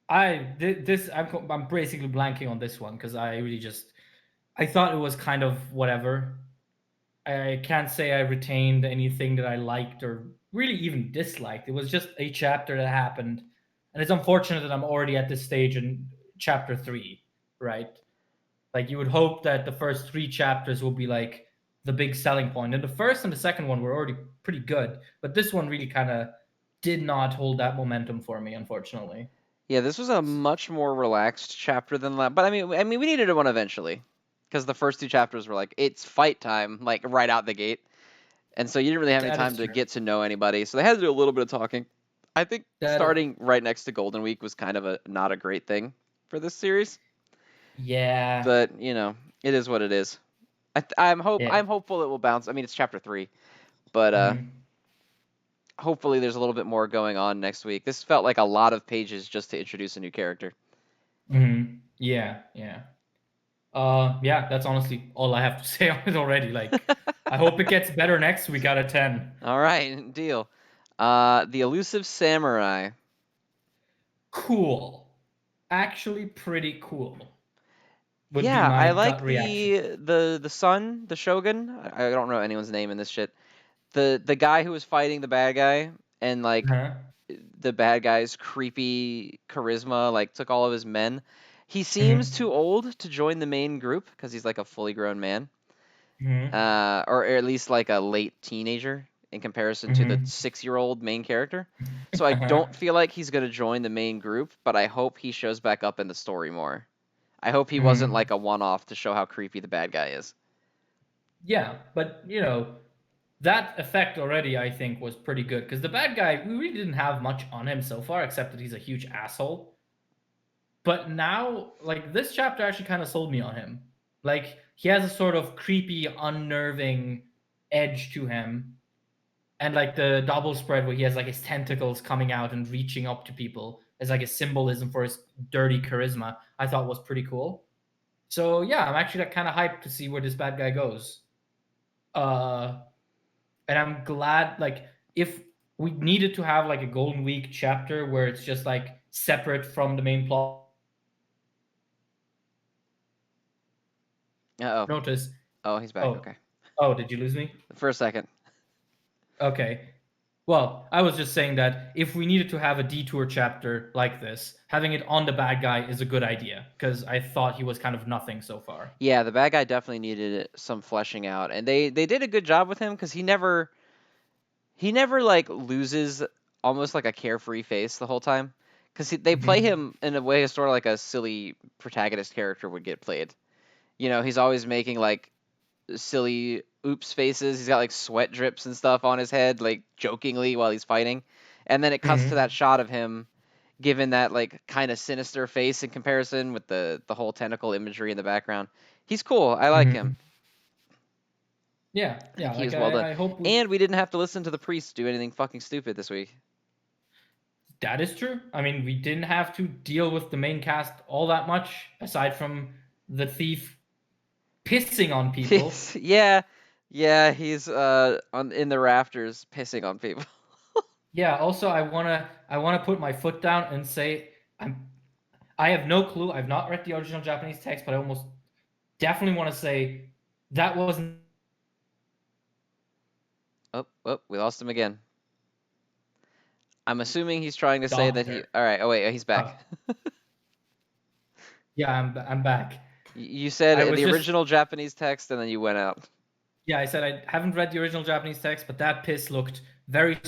I'm basically blanking on this one because I really just I thought it was kind of whatever. I can't say I retained anything that I liked or really even disliked. It was just a chapter that happened, and it's unfortunate that I'm already at this stage in chapter 3, right? Like you would hope that the first 3 chapters will be like the big selling point, and the first and the second one were already pretty good, but this one really kind of did not hold that momentum for me, unfortunately. Yeah, this was a much more relaxed chapter than that. But I mean, we needed one eventually, because the first 2 chapters were like, it's fight time, like right out the gate, and so you didn't really have any That time is to true. get to know anybody. So they had to do a little bit of talking. I think That starting right next to Golden Week was kind of not a great thing for this series. Yeah. But it is what it is. I'm Yeah. hopeful it will bounce. I mean, it's chapter 3, but hopefully there's a little bit more going on next week. This felt like a lot of pages just to introduce a new character. Yeah, yeah. Yeah, that's honestly all I have to say on it already. Like, I hope it gets better next week out of 10. All right, deal. The Elusive Samurai. Cool. Actually, pretty cool. Would be Yeah, my I like gut reaction. the son, the Shogun. I don't know anyone's name in this shit. The guy who was fighting the bad guy and like Huh? the bad guy's creepy charisma like took all of his men. He seems Mm-hmm. too old to join the main group because he's like a fully grown man, Mm-hmm. or at least like a late teenager in comparison to the Mm-hmm. 6-year-old main character. So I Uh-huh. don't feel like he's gonna join the main group, but I hope he shows back up in the story more. I hope he wasn't Mm-hmm. like a one-off to show how creepy the bad guy is. Yeah, but that effect already I think was pretty good because the bad guy we really didn't have much on him so far except that he's a huge asshole. But now, like this chapter actually kind of sold me on him. Like he has a sort of creepy, unnerving edge to him, and like the double spread where he has like his tentacles coming out and reaching up to people as like a symbolism for his dirty charisma. I thought was pretty cool. So yeah, I'm actually like, kind of hyped to see where this bad guy goes. Uh, and I'm glad like if we needed to have like a Golden Week chapter where it's just like separate from the main plot. Uh oh. Notice. Oh, he's back. Oh, Okay. oh, did you lose me? For a second. Okay. Well, I was just saying that if we needed to have a detour chapter like this, having it on the bad guy is a good idea because I thought he was kind of nothing so far. Yeah, the bad guy definitely needed some fleshing out, and they did a good job with him because he never like loses almost like a carefree face the whole time because they play Mhm. him in a way sort of like a silly protagonist character would get played. He's always making like silly oops faces. He's got like sweat drips and stuff on his head, like jokingly while he's fighting, and then it cuts to that Mhm. shot of him given that like kind of sinister face in comparison with the whole tentacle imagery in the background. He's cool. I like him. Mhm. Yeah, I think yeah. he Like was well done. I hope And we didn't have to listen to the priest do anything fucking stupid this week. that is true. I mean, we didn't have to deal with the main cast all that much, aside from the thief pissing on people. Yeah, yeah, he's on in the rafters pissing on people. Yeah. Also, I wanna put my foot down and say I have no clue. I've not read the original Japanese text, but I almost definitely want to say that wasn't Oh, oh, we lost him again. I'm assuming he's trying to say that he. doctor. All right. Oh wait, he's back. Uh, yeah, I'm back. You I said was the just original Japanese text, and then you went out. yeah, I said I haven't read the original Japanese text, but that piss looked very.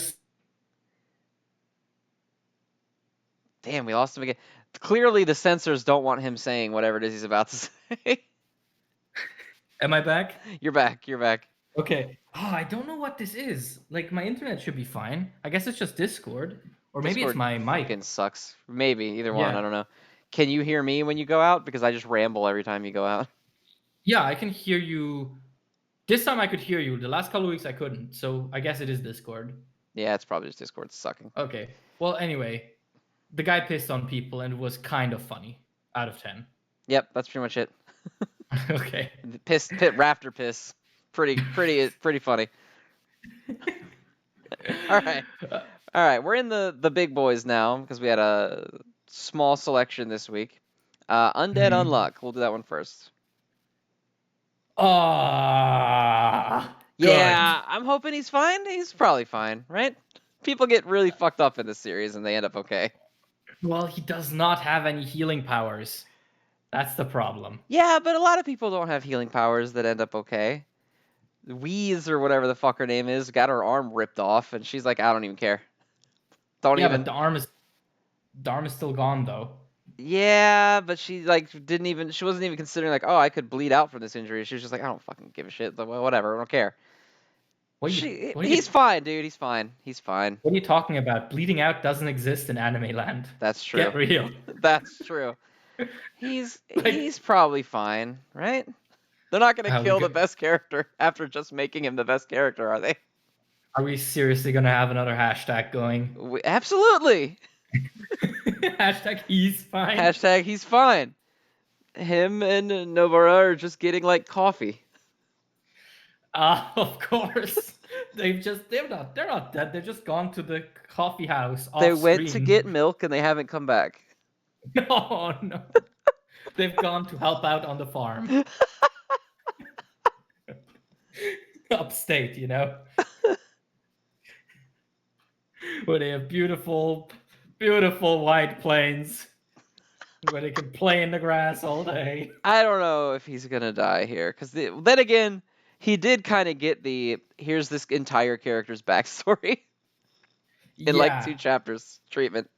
Damn, we lost him again. Clearly, the censors don't want him saying whatever it is he's about to say. Am I back? You're back. You're back. Okay. Oh, I don't know what this is. Like my internet should be fine. I guess it's just Discord, or maybe it's Discord my mic. fucking sucks. Maybe either one. I Yeah. don't know. Can you hear me when you go out? Because I just ramble every time you go out. Yeah, I can hear you. This time I could hear you. The last couple of weeks I couldn't. So I guess it is Discord. Yeah, it's probably just Discord sucking. Okay. Well, anyway, the guy pissed on people and it was kind of funny. Out of 10. Yep, that's pretty much it. Okay. Pit rafter piss. Pretty funny. All right. All right, we're in the big boys now because we had a small selection this week. Undead Mhm. Unluck. We'll do that one first. Ah, good. Yeah, I'm hoping he's fine. He's probably fine, right? People get really fucked up in this series and they end up okay. Well, he does not have any healing powers. That's the problem. Yeah, but a lot of people don't have healing powers that end up okay. Wheeze or whatever the fuck her name is got her arm ripped off and she's like, I don't even care. Don't Yeah, but even. the arm is still gone though. Yeah, but she like didn't even. She wasn't even considering like, oh, I could bleed out from this injury. She was just like, I don't fucking give a shit. Like, well, whatever, I don't care. What are you what are He's you fine, dude. He's fine. He's fine. what are you talking about? Bleeding out doesn't exist in anime land. That's true. Get real. That's true. He's Like he's probably fine, right? They're not gonna we kill the go, best character after just making him the best character, are they? are we seriously gonna have another hashtag going? Absolutely. Hashtag he's fine. Hashtag he's fine. him and Nobara are just getting like coffee. Of course. They're not dead. They've just gone to the coffee house They off went to get screen. milk and they haven't come back. No, no. They've gone to help out on the farm. Upstate, where they have beautiful, beautiful white plains where they can play in the grass all day. I don't know if he's gonna die here, because then again, he did kind of get here's this entire character's backstory in like 2 Yeah, chapters treatment.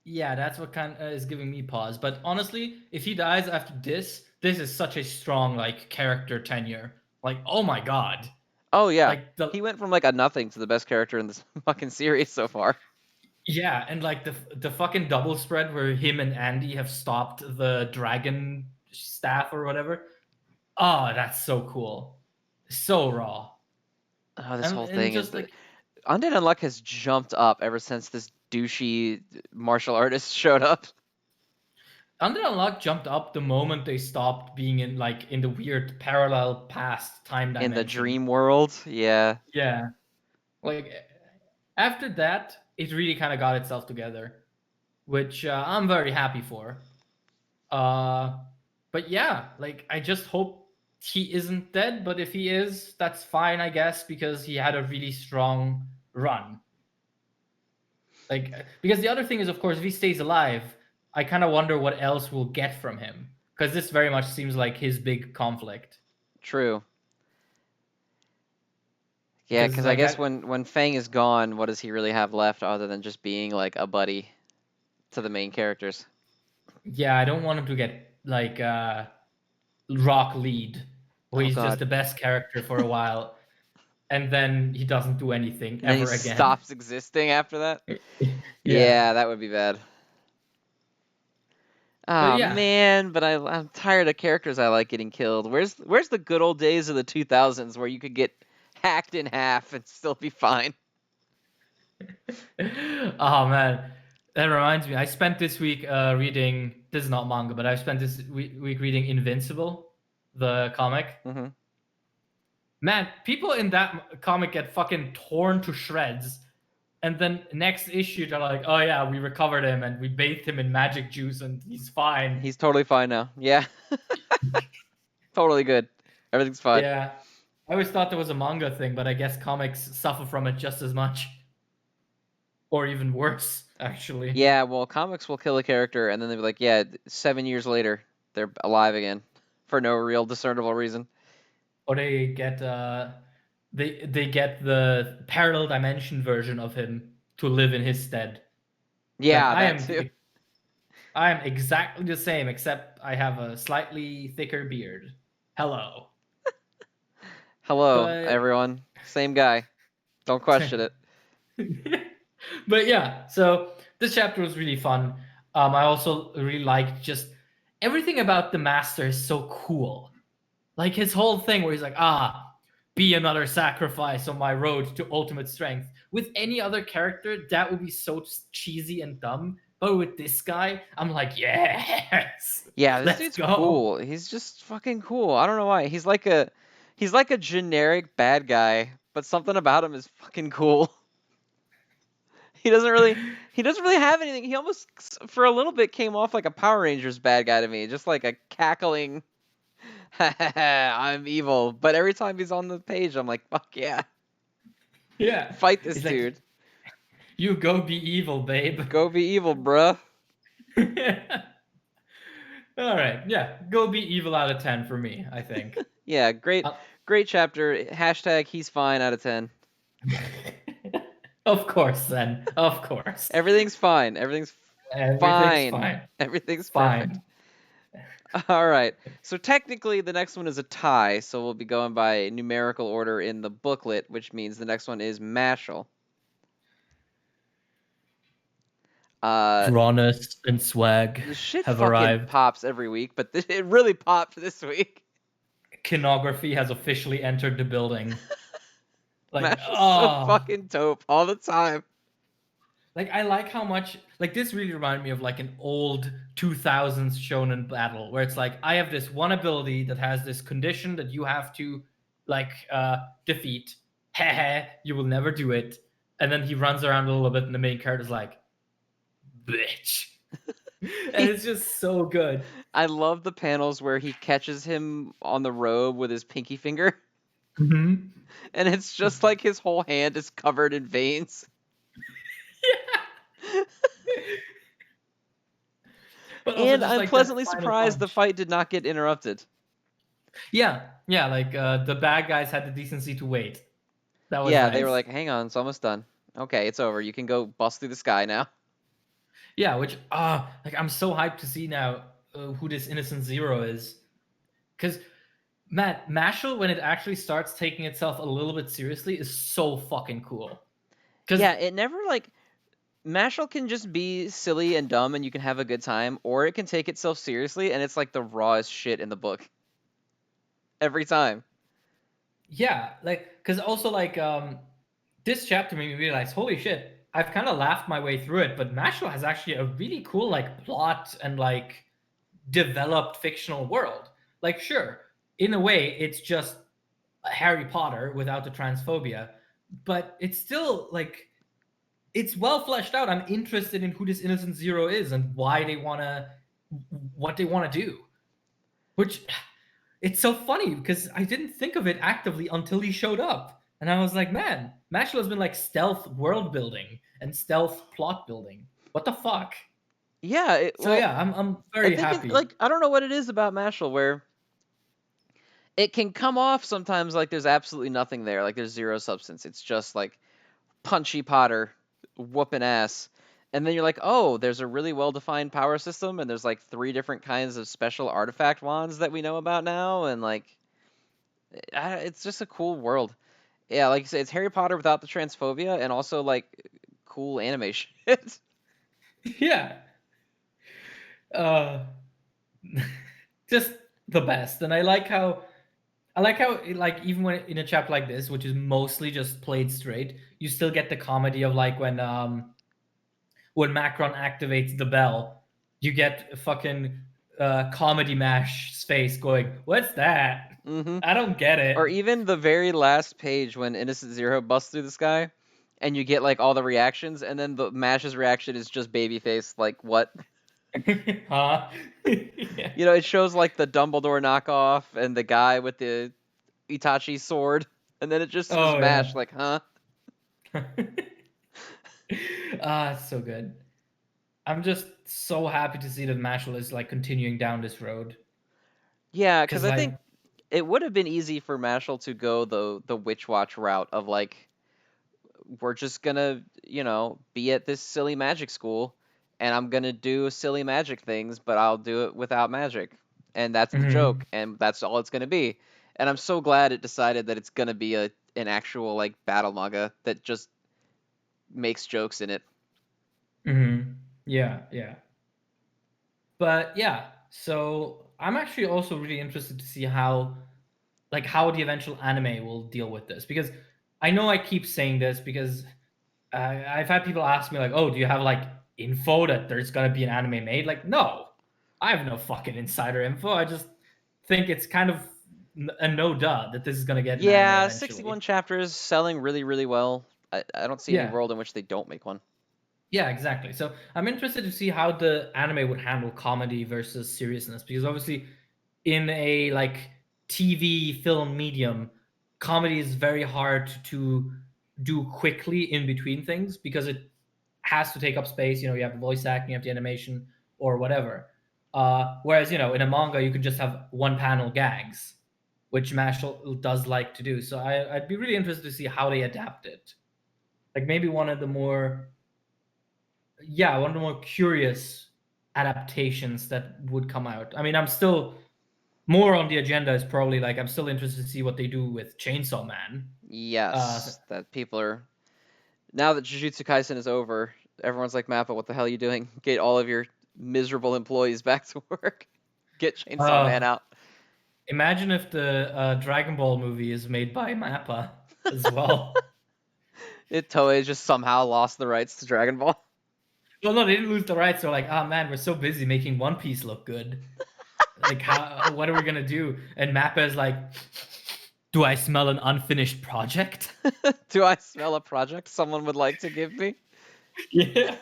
yeah, that's what kind of is giving me pause. But honestly, if he dies after this is such a strong like character tenure. Like, oh my god, Oh yeah, like he went from like a nothing to the best character in this fucking series so far. yeah, and like the fucking double spread where him and Andy have stopped the dragon staff or whatever. Oh, that's so cool, so raw, Oh, this whole and thing is just that like Undead Unluck has jumped up ever since this douchey martial artist showed up Undead Unluck jumped up the moment they stopped being in the weird parallel past time in the dimension. dream world. Yeah, Yeah, like after that, it really kind of got itself together, which I'm very happy for. Uh, but yeah, like I just hope he isn't dead. But if he is, that's fine, I guess, because he had a really strong run. Like because the other thing is, of course, if he stays alive, I kind of wonder what else we'll get from him because this very much seems like his big conflict. true. Yeah, Because because I guess when Fang is gone, what does he really have left other than just being like a buddy to the main characters? yeah, I don't want him to get like Rock Lead, where Oh he's just god. the best character for a while, and then he doesn't do anything And then he ever again. stops existing after that? Yeah, Yeah, that would be bad. but Oh yeah, man, but I'm tired of characters I like getting killed. Where's the good old days of the 2000s where you could get hacked in half and still be fine? oh man, that reminds me. I spent this week reading. This is not manga, but I spent this week reading Invincible, the comic. Hmm. Man, people in that comic get fucking torn to shreds, and then next issue they're like, "Oh yeah, we recovered him and we bathed him in magic juice and he's fine." He's totally fine now. Yeah, totally good. Everything's fine. Yeah, I always thought that was a manga thing, but I guess comics suffer from it just as much, or even worse, actually. Yeah, well, comics will kill a character and then they'll be like, yeah, 7 years later, they're alive again for no real discernible reason. Or they get they get the parallel dimension version of him to live in his stead. Like Yeah, that too. I am exactly the same, except I have a slightly thicker beard. Hello. Hello, But everyone. Same guy. Don't question it. but yeah, so this chapter was really fun. I also really liked just everything about the master is so cool. Like his whole thing where he's like, be another sacrifice on my road to ultimate strength. With any other character, that would be so cheesy and dumb. But with this guy, I'm like, yes. Yeah, this Let's dude's go. cool. He's just fucking cool. I don't know why. He's like a generic bad guy, but something about him is fucking cool. He doesn't really have anything. He almost for a little bit came off like a Power Rangers bad guy to me, just like a cackling I'm evil. But every time he's on the page, I'm like, fuck yeah. Yeah. Fight this He's dude. like, you go be evil, babe. Go be evil, bruh. All right. Yeah. Go be evil out of 10 for me, I think. Yeah, great chapter. Hashtag he's fine out of 10. Of course, then. Of course. Everything's fine. Everything's fine. Everything's perfect. Fine. All right. So technically, the next one is a tie. So we'll be going by numerical order in the booklet, which means the next one is Mashle. Rawness and swag The shit have fucking arrived. pops every week, but it really popped this week. Kinography has officially entered the building. Like, Mashle's so fucking dope all the time. like I like how much like this really reminded me of like an old 2000s shonen battle where it's like I have this one ability that has this condition that you have to like defeat. Heh, you will never do it. And then he runs around a little bit and the main character's like, bitch. And it's just so good. I love the panels where he catches him on the robe with his pinky finger, Mm-hmm. and it's just like his whole hand is covered in veins. Yeah. But also And just I'm like that pleasantly final surprised the punch. fight did not get interrupted. Yeah, yeah, like the bad guys had the decency to wait. That was Yeah, they were nice. like, hang on, it's almost done. Okay, it's over. You can go bust through the sky now. Yeah, which like I'm so hyped to see now who this Innocent Zero is, because Matt Mashle when it actually starts taking itself a little bit seriously is so fucking cool. Because Yeah, it never like Mashle can just be silly and dumb and you can have a good time, or it can take itself seriously and it's like the rawest shit in the book. Every time. yeah, like because also like this chapter made me realize, holy shit, I've kind of laughed my way through it, but Mashle has actually a really cool like plot and like developed fictional world. Like, sure, in a way, it's just Harry Potter without the transphobia, but it's still like it's well fleshed out. I'm interested in who this Innocent Zero is and why they wanna what they wanna do. Which it's so funny because I didn't think of it actively until he showed up. And I was like, man, Mashle has been like stealth world building and stealth plot building. What the fuck? Yeah, So yeah, I'm I very think it happy. like I don't know what it is about Mashle where it can come off sometimes like there's absolutely nothing there, like there's zero substance. It's just like punchy Potter whooping ass. And then you're like, oh, there's a really well defined power system, and there's like 3 different kinds of special artifact wands that we know about now, and like, it's just a cool world. Yeah, like you said, it's Harry Potter without the transphobia, and also like cool animation. Yeah. Uh just the best. And I like how like even when in a chapter like this, which is mostly just played straight, you still get the comedy of like when Macron activates the bell, you get fucking comedy mash face going, "What's that? hmm I don't get Or it." even the very last page when Innocent Zero busts through the sky, and you get like all the reactions, and then the Mash's reaction is just babyface, like what? Huh? Yeah. It shows like the Dumbledore knockoff and the guy with the Itachi sword, and then it just shows Oh Mash, yeah. like, huh? It's so good. I'm just so happy to see that Mashle is like continuing down this road. Yeah, because Cause I like think it would have been easy for Mashal to go the Witch Watch route of like, we're just gonna, be at this silly magic school, and I'm gonna do silly magic things, but I'll do it without magic, and that's the joke, mhm, and that's all it's gonna be. And I'm so glad it decided that it's gonna be an actual like battle manga that just makes jokes in it. yeah, yeah. But yeah, so I'm actually also really interested to see how the eventual anime will deal with this because I know I keep saying this because I've had people ask me like, "Oh, do you have like info that there's gonna be an anime made?" Like, no, I have no fucking insider info. I just think it's kind of a no duh that this is gonna get an anime Yeah, eventually. 61 chapters selling really, really well. I don't see any Yeah, world in which they don't make one. yeah, exactly. So I'm interested to see how the anime would handle comedy versus seriousness because obviously in a like TV film medium, comedy is very hard to do quickly in between things because it has to take up space. You have the voice acting, you have the animation, or whatever. Whereas in a manga, you could just have one panel gags, which Mashle does like to do. So I'd be really interested to see how they adapt it. Like maybe one of the more curious adaptations that would come out. I mean, I'm still more on the agenda is probably like I'm still interested to see what they do with Chainsaw Man. Uh, Yes, that people are now that Jujutsu Kaisen is over, everyone's like, Mappa, what the hell are you doing? Get all of your miserable employees back to work. Get Chainsaw Man uh, out. Imagine if the Dragon Ball movie is made by Mappa as well. Toei just somehow lost the rights to Dragon Ball. Well, no, they didn't lose the rights. They're like, oh man, we're so busy making One Piece look good. Like, how? What are we gonna do? And Mappa is like, do I smell an unfinished project? Do I smell a project someone would like to give me? Yeah.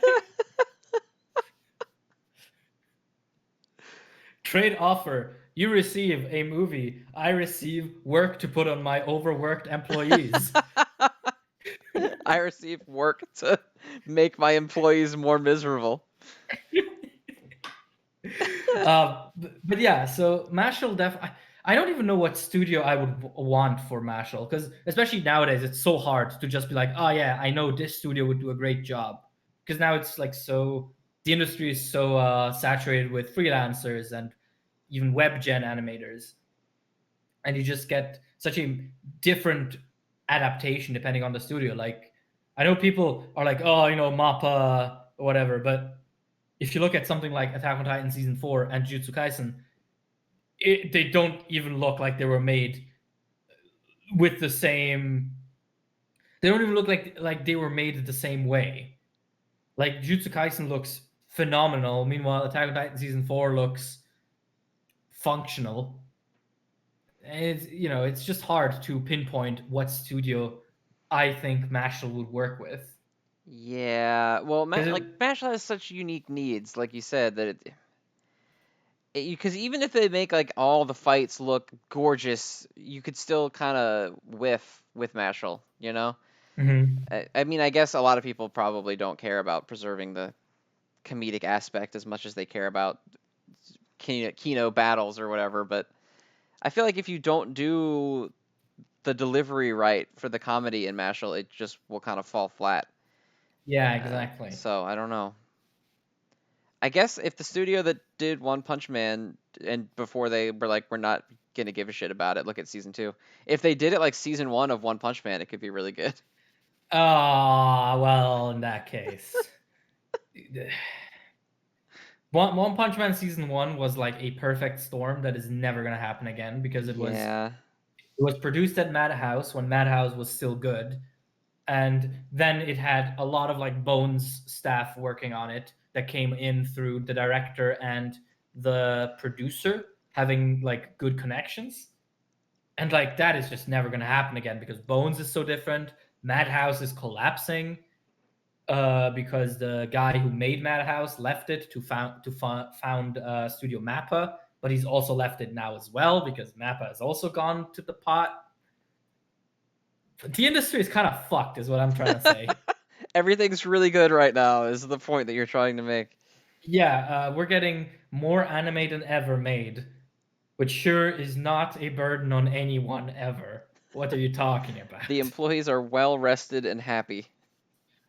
Trade offer. You receive a movie. I receive work to put on my overworked employees. I receive work to make my employees more miserable. But yeah, so Mashle I don't even know what studio I would want for Mashle, because especially nowadays it's so hard to just be like, oh yeah, I know this studio would do a great job, because now it's like the industry is so saturated with freelancers and even web gen animators, and you just get such a different adaptation depending on the studio. Like, I know people are like, oh, Mappa or whatever, but if you look at something like Attack on Titan season 4 and Jujutsu Kaisen, they don't even look like they were made with the same. They don't even look like they were made the same way. Like, Jujutsu Kaisen looks phenomenal. Meanwhile, Attack on Titan season 4 looks functional. And it's just hard to pinpoint what studio I think Mashle would work with. Yeah, well, Because Mashle has such unique needs, like you said, that because even if they make like all the fights look gorgeous, you could still kind of whiff with Mashle, you know? Mhm. I mean, I guess a lot of people probably don't care about preserving the comedic aspect as much as they care about Kino battles or whatever, but I feel like if you don't do the delivery right for the comedy in Mashle, it just will kind of fall flat. Yeah, exactly. So I don't know. I guess if the studio that did One Punch Man and before they were like, we're not gonna give a shit about it, look at season 2. If they did it like season 1 of One Punch Man, it could be really good. Ah, well, in that case. One Punch Man season 1 was like a perfect storm that is never gonna happen again, because Yeah. it was produced at Madhouse when Madhouse was still good, and then it had a lot of like Bones staff working on it that came in through the director and the producer having like good connections, and like that is just never gonna happen again because Bones is so different. Madhouse is collapsing because the guy who made Madhouse left it to found Studio Mappa, but he's also left it now as well because Mappa has also gone to the pot. The industry is kind of fucked, is what I'm trying to say. Everything's really good right now, is the point that you're trying to make. Yeah, we're getting more anime than ever made, which sure is not a burden on anyone ever. What are you talking about? The employees are well rested and happy.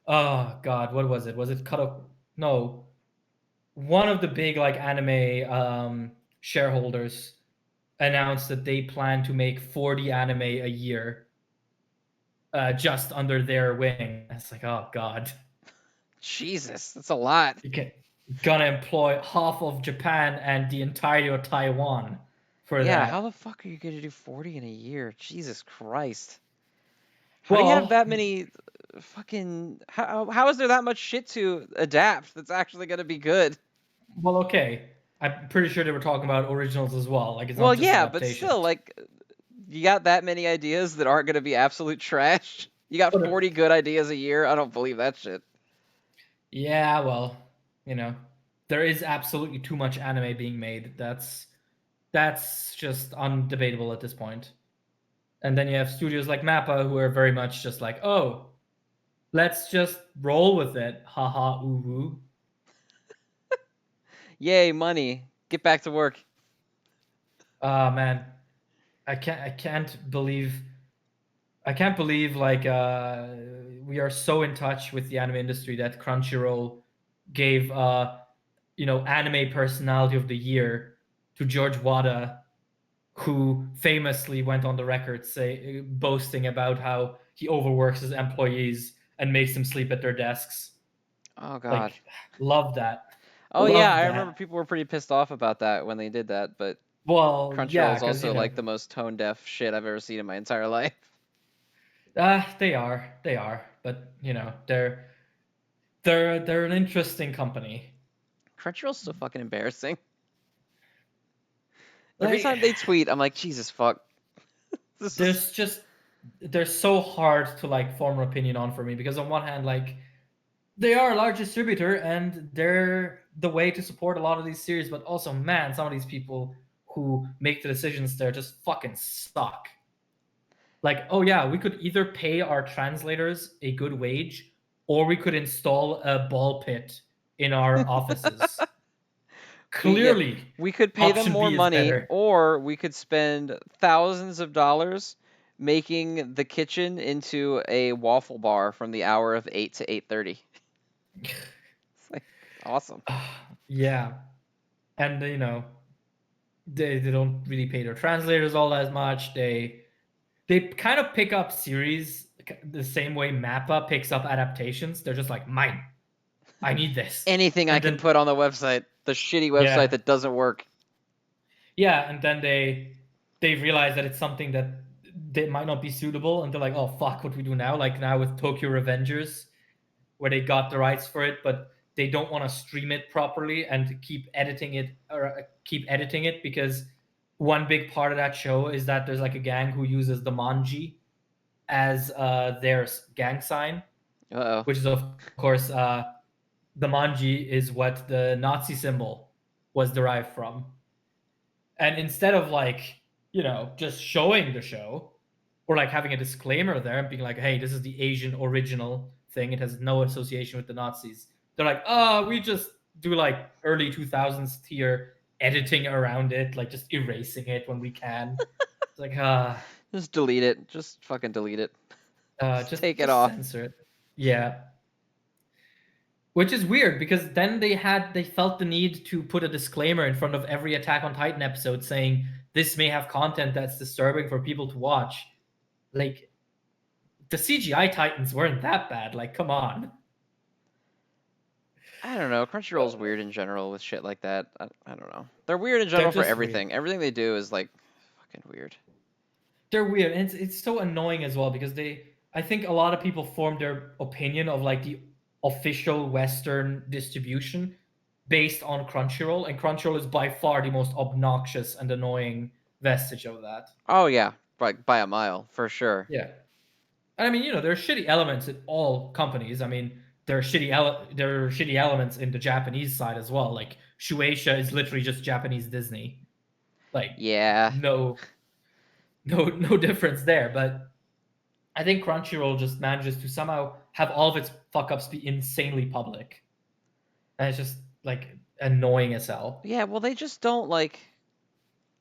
Oh God, what was it? Was it Kado? No, one of the big like anime shareholders announced that they plan to make 40 anime a year, just under their wing. It's like, oh God, Jesus, that's a lot. you gonna employ half of Japan and the entirety of Taiwan for Yeah, how that. the fuck are you gonna do 40 in a year? Jesus Christ. How do you have Well, that many fucking how is there that much shit to adapt that's actually gonna be good? okay. I'm pretty sure they were talking about originals as well. Like, it's Well, not just yeah, but still, adaptations. like, you got that many ideas that aren't gonna be absolute trash? You got But 40 good ideas a year? I don't believe that shit. yeah, well, you know, there is absolutely too much anime being made. That's just undebatable at this point. And then you have studios like Mappa who are very much just like, oh, let's just roll with it. Haha, ooh woo. Yay, money. Get back to work. Ah man, I can't believe like we are so in touch with the anime industry that Crunchyroll gave anime personality of the year to George Wada, who famously went on the record boasting about how he overworks his employees and makes them sleep at their desks. Oh god. Like, love that. Oh yeah, Love I remember that. people were pretty pissed off about that when they did that, but Well, Crunchyroll yeah, is because also like the most tone deaf shit I've ever seen in my entire life. they are, but They're an interesting company. Crunchyroll's so fucking embarrassing. Every Like time they tweet, I'm like, Jesus fuck. This is there's just they're so hard to like form an opinion on for me because on one hand, like they are a large distributor and they're the way to support a lot of these series, but also man, some of these people who make the decisions there just fucking suck. Like, oh yeah, we could either pay our translators a good wage or we could install a ball pit in our offices. we Clearly, we could pay them option more B is money, better. or we could spend thousands of dollars making the kitchen into a waffle bar from the hour of 8 to 8:30. It's like awesome. Yeah. And they don't really pay their translators all as much. They kind of pick up series the same way Mappa picks up adaptations. They're just like, mine. I need this. Anything I And can then put on the website, the shitty website yeah. that doesn't work. Yeah, and then they realize that it's something that they might not be suitable and they're like, oh fuck, what do we do now? Like now with Tokyo Revengers, where they got the rights for it, but they don't want to stream it properly and keep editing it because one big part of that show is that there's like a gang who uses the manji as their gang sign, Uh-oh. which is of course the manji is what the Nazi symbol was derived from. And instead of like just showing the show or like having a disclaimer there and being like, hey, this is the Asian original thing, it has no association with the Nazis, they're like, oh, we just do like early 2000s tier editing around it, like just erasing it when we can. It's like Just delete it. Just fucking delete it. Just just take it just off. censor it. Yeah, which is weird because then they felt the need to put a disclaimer in front of every Attack on Titan episode saying this may have content that's disturbing for people to watch. Like the CGI Titans weren't that bad. Like, come on. I don't know. Crunchyroll's weird in general with shit like that. I don't know. They're weird in They're general for just weird. everything. Everything they do is like fucking weird. They're weird, and it's so annoying as well because I think a lot of people form their opinion of like the official Western distribution based on Crunchyroll, and Crunchyroll is by far the most obnoxious and annoying vestige of that. Oh yeah, by a mile for sure. Yeah. I mean, there are shitty elements in all companies. I mean, there are shitty elements in the Japanese side as well. Like Shueisha is literally just Japanese Disney. Like Yeah. no difference there. But I think Crunchyroll just manages to somehow have all of its fuck ups be insanely public, and it's just like annoying as hell. Yeah, well they just don't like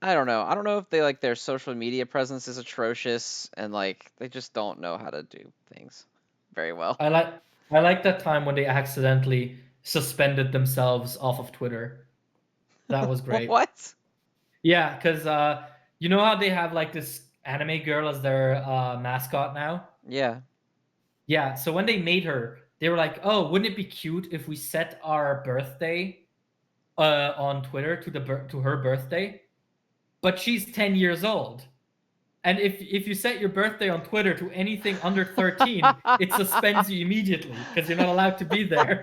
I don't know. I don't know if they like their social media presence is atrocious and like they just don't know how to do things very well. I like that time when they accidentally suspended themselves off of Twitter. That was great. What? Yeah, because you know how they have like this anime girl as their mascot now? Yeah. Yeah, so when they made her, they were like, "Oh, wouldn't it be cute if we set our birthday on Twitter to her birthday?" But she's 10 years old. And if you set your birthday on Twitter to anything under 13, it suspends you immediately because you're not allowed to be there.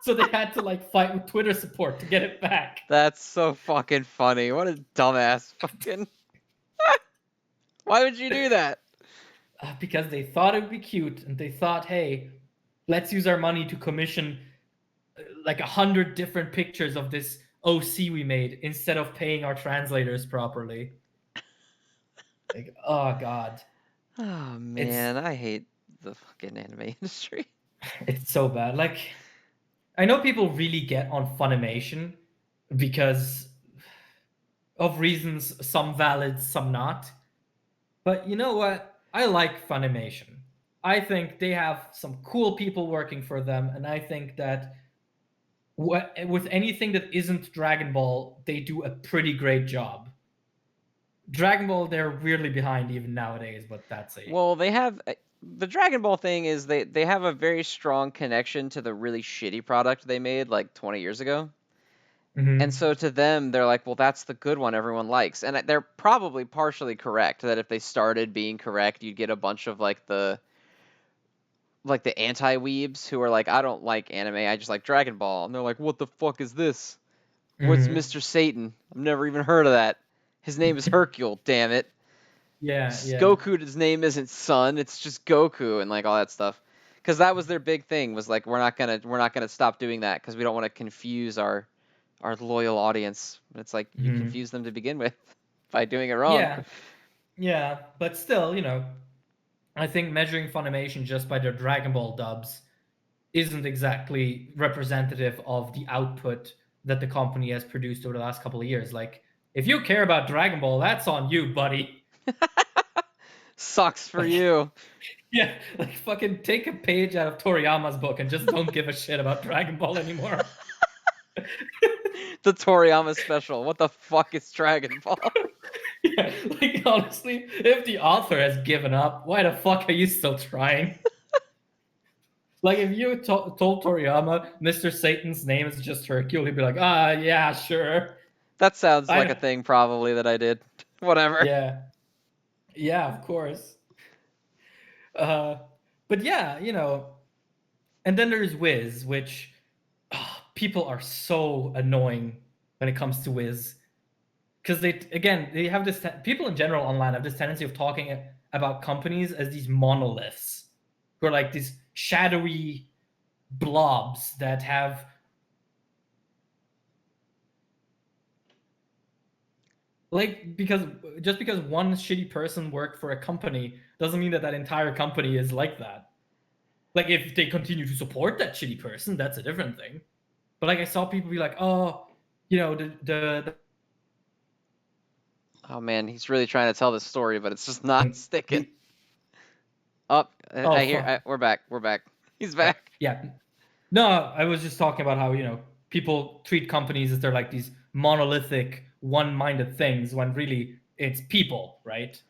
So they had to like fight with Twitter support to get it back. That's so fucking funny. What a dumbass fucking. Why would you do that? Because they thought it would be cute and they thought, hey, let's use our money to commission like 100 different pictures of this OC we made instead of paying our translators properly. Like, oh god. Oh man, I hate the fucking anime industry. It's so bad. Like, I know people really get on Funimation because of reasons, some valid, some not. But you know what? I like Funimation. I think they have some cool people working for them, and I think that with anything that isn't Dragon Ball, they do a pretty great job. Dragon Ball, they're weirdly behind even nowadays, but that's it. Well, they have the Dragon Ball thing is they have a very strong connection to the really shitty product they made like 20 years ago. And so to them, they're like, well, that's the good one everyone likes. And they're probably partially correct that if they started being correct, you'd get a bunch of like the like the anti-weebs who are like, I don't like anime, I just like Dragon Ball, and they're like, what the fuck is this? What's Mhm. Mr. Satan? I've never even heard of that. His name is Hercule, damn it. Yeah, yeah. Goku's name isn't Sun, it's just Goku, and like all that stuff. Because that was their big thing, was like, we're not gonna stop doing that because we don't want to confuse our loyal audience. It's like you Mhm. confuse them to begin with by doing it wrong. Yeah, yeah, but still, I think measuring Funimation just by their Dragon Ball dubs isn't exactly representative of the output that the company has produced over the last couple of years. Like, if you care about Dragon Ball, that's on you, buddy. Sucks for Like, you. yeah, like fucking take a page out of Toriyama's book and just don't give a shit about Dragon Ball anymore. The Toriyama special. What the fuck is Dragon Ball? Yeah, like honestly, if the author has given up, why the fuck are you still trying? Like if you told Toriyama Mr. Satan's name is just Hercule, he'd be like, ah, yeah, sure. That sounds like a I thing probably that I did. Whatever. yeah, yeah, of course. Uh, but yeah, and then there's Wiz, which people are so annoying when it comes to Wiz because they have this people in general online have this tendency of talking about companies as these monoliths who are like these shadowy blobs that have like because just because one shitty person worked for a company doesn't mean that that entire company is like that. Like if they continue to support that shitty person, that's a different thing. But like I saw people be like, oh, the Oh man, he's really trying to tell this story, but it's just not sticking. the Oh, oh I hear. fuck. We're back. We're back. He's back. Yeah. No, I was just talking about how, people treat companies as they're like these monolithic, one-minded things when really it's people, right?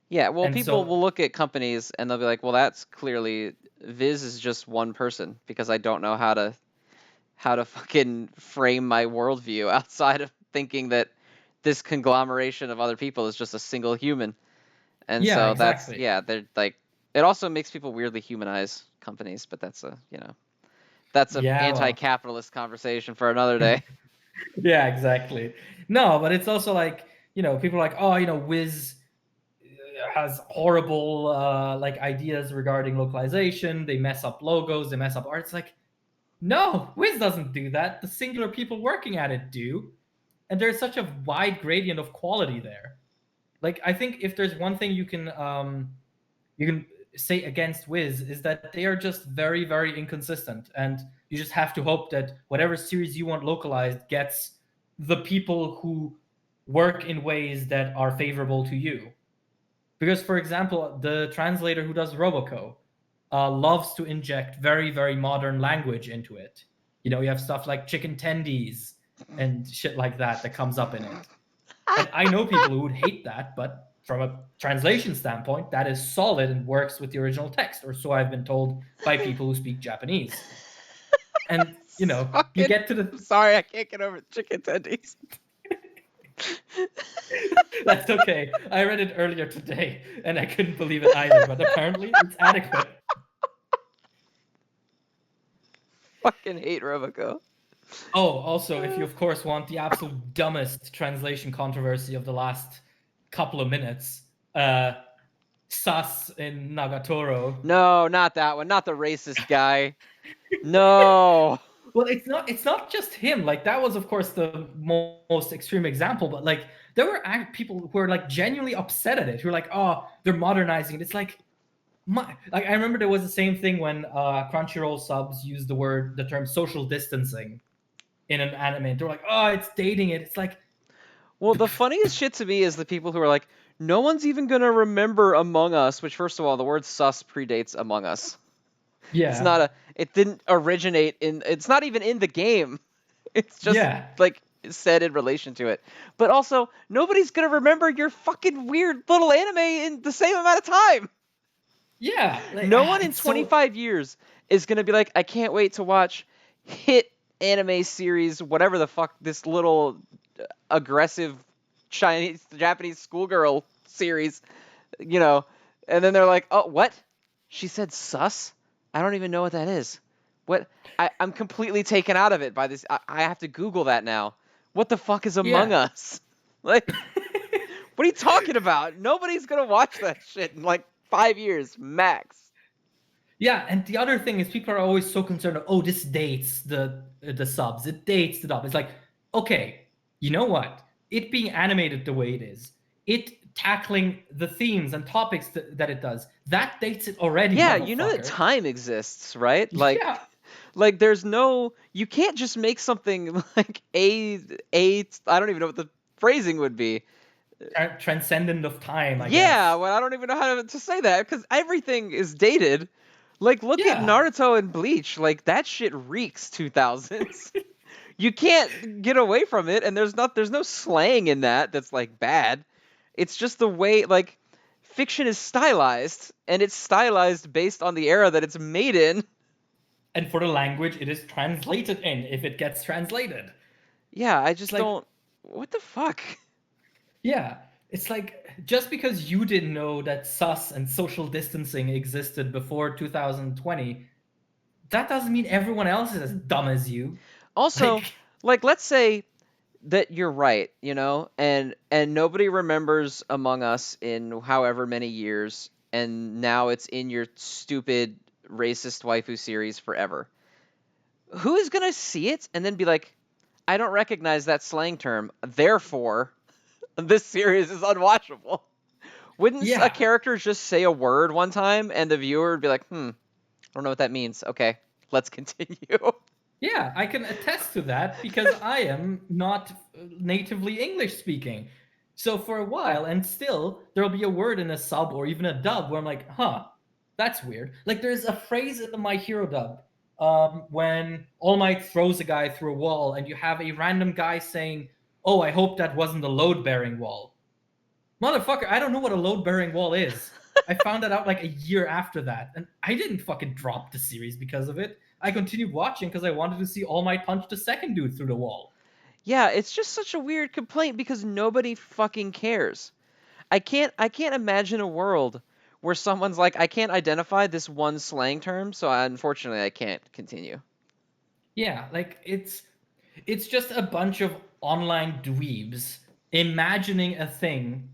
Yeah, well, And people so will look at companies and they'll be like, "Well, that's clearly Viz is just one person because I don't know how to fucking frame my worldview outside of thinking that this conglomeration of other people is just a single human." And yeah, so that's exactly. yeah, they're like it also makes people weirdly humanize companies, but that's a Yeah, well. anti-capitalist conversation for another day. Yeah, exactly. No, but it's also like, people are like, oh, Wiz has horrible like ideas regarding localization. They mess up logos, they mess up art. It's like, no, Wiz doesn't do that. The singular people working at it do. And there's such a wide gradient of quality there. Like I think if there's one thing you can say against Wiz is that they are just very, very inconsistent. And you just have to hope that whatever series you want localized gets the people who work in ways that are favorable to you. Because, for example, the translator who does Roboco loves to inject very, very modern language into it. You have stuff like chicken tendies and shit like that comes up in it. And I know people who would hate that, but from a translation standpoint, that is solid and works with the original text, or so I've been told by people who speak Japanese. And, you Fucking, get to I'm the. sorry, I can't get over the chicken tendies. That's okay. I read it earlier today and I couldn't believe it either, but apparently it's adequate. Fucking hate Roboco. Oh, also, if you of course want the absolute dumbest translation controversy of the last couple of minutes, Sas in Nagatoro. No, not that one. Not the racist guy. No. Well, it's not just him. Like that was of course the most extreme example, but like there were people who were like genuinely upset at it, who are like, oh, they're modernizing it. It's like like I remember there was the same thing when Crunchyroll subs used the term social distancing in an anime. They're like, oh, it's dating it. It's like, Well, the funniest shit to me is the people who are like, no one's even gonna remember Among Us, which first of all, the word sus predates Among Us. It's yeah, not it didn't originate it's not even in the game. It's just yeah, like said in relation to it. But also, nobody's gonna remember your fucking weird little anime in the same amount of time. yeah. Like No one in it's so 25 years is gonna be like, I can't wait to watch hit anime series, whatever the fuck this little aggressive Japanese schoolgirl series, you know, and then they're like, oh, what? She said sus? I don't even know what that is. What? I'm completely taken out of it by this. I have to Google that now. What the fuck is Among Yeah. Us? Like, what are you talking about? Nobody's gonna watch that shit in like 5 years max. Yeah, and the other thing is people are always so concerned of, oh, this dates the subs, it dates the dub. It's like, okay, you know what? It being animated the way it is, it tackling the themes and topics that it does, that dates it already, Yeah, you know that motherfucker. time exists, right? Like, Yeah. there's no. You can't just make something like a. I don't even know what the phrasing would be. Transcendent of time, I Yeah, guess. well, I don't even know how to say that because everything is dated. Like, look at Yeah. Naruto and Bleach. Like, that shit reeks 2000s. You can't get away from it, and there's no slang in that that's like bad. It's just the way like fiction is stylized, and it's stylized based on the era that it's made in. And for the language it is translated in, if it gets translated. Yeah, I It's just like, don't. What the fuck? yeah, it's like just because you didn't know that sus and social distancing existed before 2020, that doesn't mean everyone else is as dumb as you. Also, Like, like let's say that you're right, and nobody remembers Among Us in however many years, and now it's in your stupid racist waifu series forever. Who is gonna see it and then be like, I don't recognize that slang term, therefore this series is unwatchable? Wouldn't a yeah, character just say a word one time and the viewer would be like, I don't know what that means. Okay, let's continue. yeah, I can attest to that because I am not natively English speaking. So for a while, and still, there'll be a word in a sub or even a dub where I'm like, huh, that's weird. Like there's a phrase in the My Hero dub when All Might throws a guy through a wall, and you have a random guy saying, "Oh, I hope that wasn't a load-bearing wall." Motherfucker, I don't know what a load-bearing wall is. I found that out like a year after that, and I didn't fucking drop the series because of it. I continued watching because I wanted to see All Might punch the second dude through the wall. Yeah, it's just such a weird complaint because nobody fucking cares. I can't imagine a world where someone's like, I can't identify this one slang term, so unfortunately I can't continue. Yeah, like it's just a bunch of online dweebs imagining a thing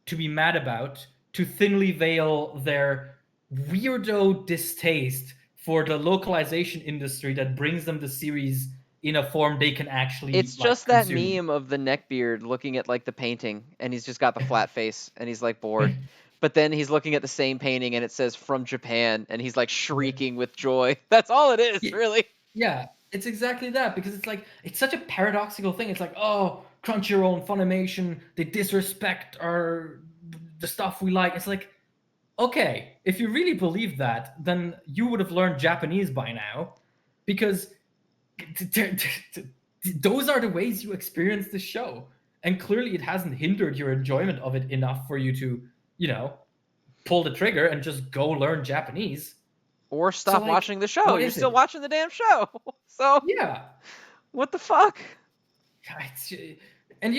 to be mad about to thinly veil their weirdo distaste for the localization industry that brings them the series in a form they can actually It's like just that consume. meme of the neckbeard looking at like the painting and he's just got the flat face and he's like bored. But then he's looking at the same painting and it says from Japan and he's like shrieking with joy. That's all it is, Yeah, really. yeah, it's exactly that because it's like it's such a paradoxical thing. It's like, oh, Crunchyroll and Funimation, they disrespect our the stuff we like. It's like, okay, if you really believe that, then you would have learned Japanese by now, because those are the ways you experience the show, and clearly it hasn't hindered your enjoyment of it enough for you to, you know, pull the trigger and just go learn Japanese. Or So stop like, watching the show. what You're is still it? watching the damn show. So, Yeah, what the fuck? it's, and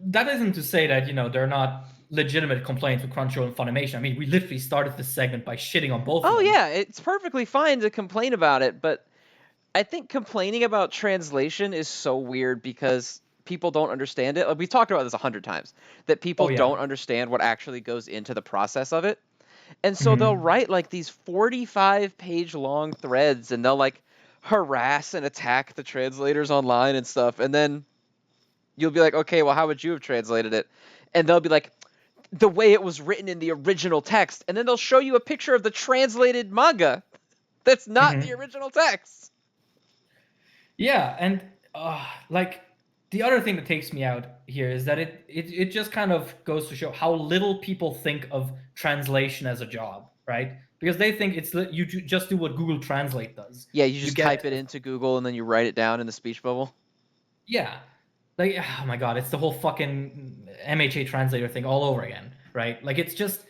that isn't to say that there are not legitimate complaints with Crunchyroll and Funimation. I mean, we literally started this segment by shitting on both of Oh them. yeah, it's perfectly fine to complain about it, but I think complaining about translation is so weird because people don't understand it. Like, we talked about this 100 times, that people Oh yeah. don't understand what actually goes into the process of it. And so they'll Mhm. write like these 45-page long threads and they'll like harass and attack the translators online and stuff. And then you'll be like, okay, well, how would you have translated it? And they'll be like, the way it was written in the original text. And then they'll show you a picture of the translated manga that's not the Mhm. original text. Yeah, and like the other thing that takes me out here is that it just kind of goes to show how little people think of translation as a job, right? Because they think you just do what Google Translate does. Yeah, you You just get type it into Google and then you write it down in the speech bubble. yeah, like oh my god, it's the whole fucking MHA translator thing all over again, right? Like it's just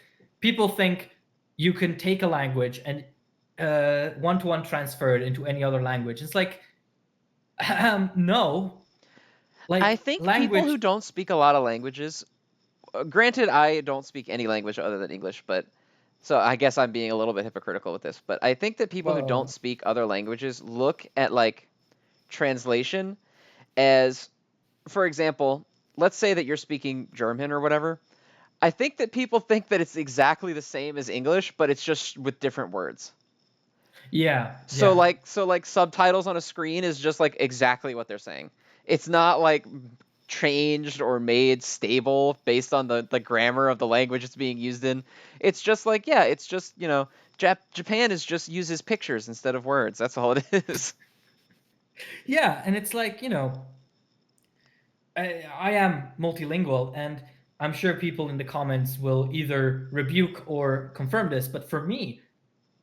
people think you can take a language and one-to-one transfer it into any other language. It's like no, I like think people who language. don't speak a lot of languages, granted, I don't speak any language other than English, but So I guess I'm being a little bit hypocritical with this, but I think that people who don't Well, speak other languages look at like translation as, for example, let's say that you're speaking German or whatever. I think that people think that it's exactly the same as English, but it's just with different words. yeah, So yeah. like subtitles on a screen is just like exactly what they're saying. It's not like changed or made stable based on the grammar of the language it's being used in. It's just like, yeah, it's just, Japan is just uses pictures instead of words. That's all it is. Yeah, and it's like, I am multilingual, and I'm sure people in the comments will either rebuke or confirm this, but for me,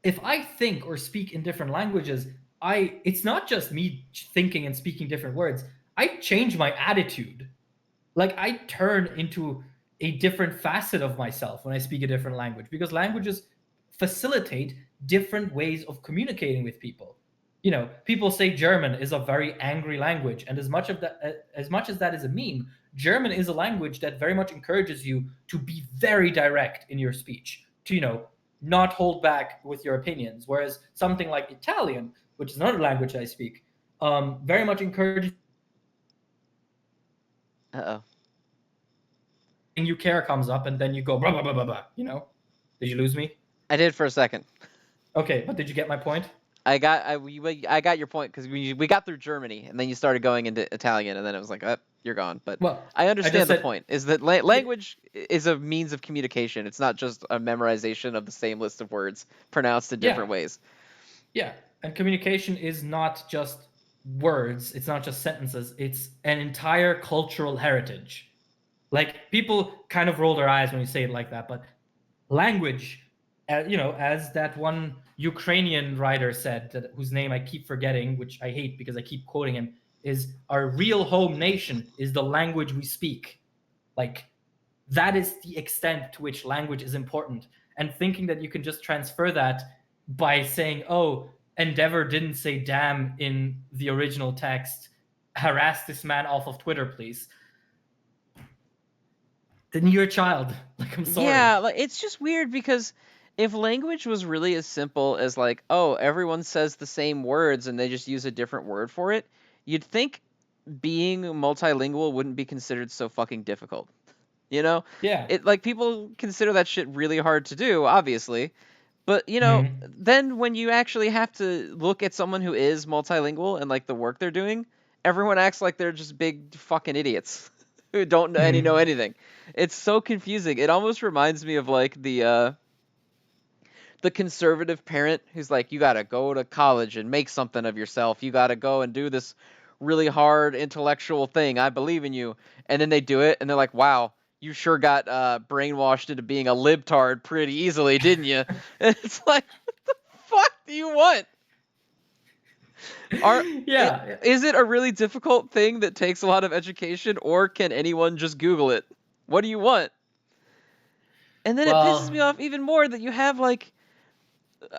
if I think or speak in different languages, it's not just me thinking and speaking different words. I change my attitude. Like I turn into a different facet of myself when I speak a different language because languages facilitate different ways of communicating with people. People say German is a very angry language, and as much as that is a meme, German is a language that very much encourages you to be very direct in your speech, to not hold back with your opinions. Whereas something like Italian, which is another language I speak, very much encourages Uh-oh. you care comes up, and then you go blah blah blah blah blah. Did you lose me? I did for a second. Okay, but did you get my point? I got your point because we got through Germany and then you started going into Italian and then it was like, you're gone. But Well, I I just understand the said point. Is that yeah, language is a means of communication. It's not just a memorization of the same list of words pronounced in yeah, different ways. yeah. And communication is not just words. It's not just sentences. It's an entire cultural heritage. Like people kind of roll their eyes when you say it like that, but language, as that one Ukrainian writer said, whose name I keep forgetting, which I hate because I keep quoting him, is our real home nation is the language we speak. Like that is the extent to which language is important. And thinking that you can just transfer that by saying, oh, Endeavor didn't say damn in the original text, harass this man off of Twitter, please. Then you're a child. Like, I'm sorry. Yeah, like it's just weird because if language was really as simple as like, oh, everyone says the same words and they just use a different word for it, you'd think being multilingual wouldn't be considered so fucking difficult. You know? Yeah. It like people consider that shit really hard to do, obviously. But, Mhm. then when you actually have to look at someone who is multilingual and like the work they're doing, everyone acts like they're just big fucking idiots who don't know Mhm. anything. It's so confusing. It almost reminds me of like the conservative parent who's like, you gotta go to college and make something of yourself. You gotta go and do this really hard intellectual thing. I believe in you. And then they do it, and they're like, wow, you sure got brainwashed into being a libtard pretty easily, didn't you? And it's like, what the fuck do you want? Are it Yeah. is it a really difficult thing that takes a lot of education, or can anyone just Google it? What do you want? And then it pisses Well, me off even more that you have like,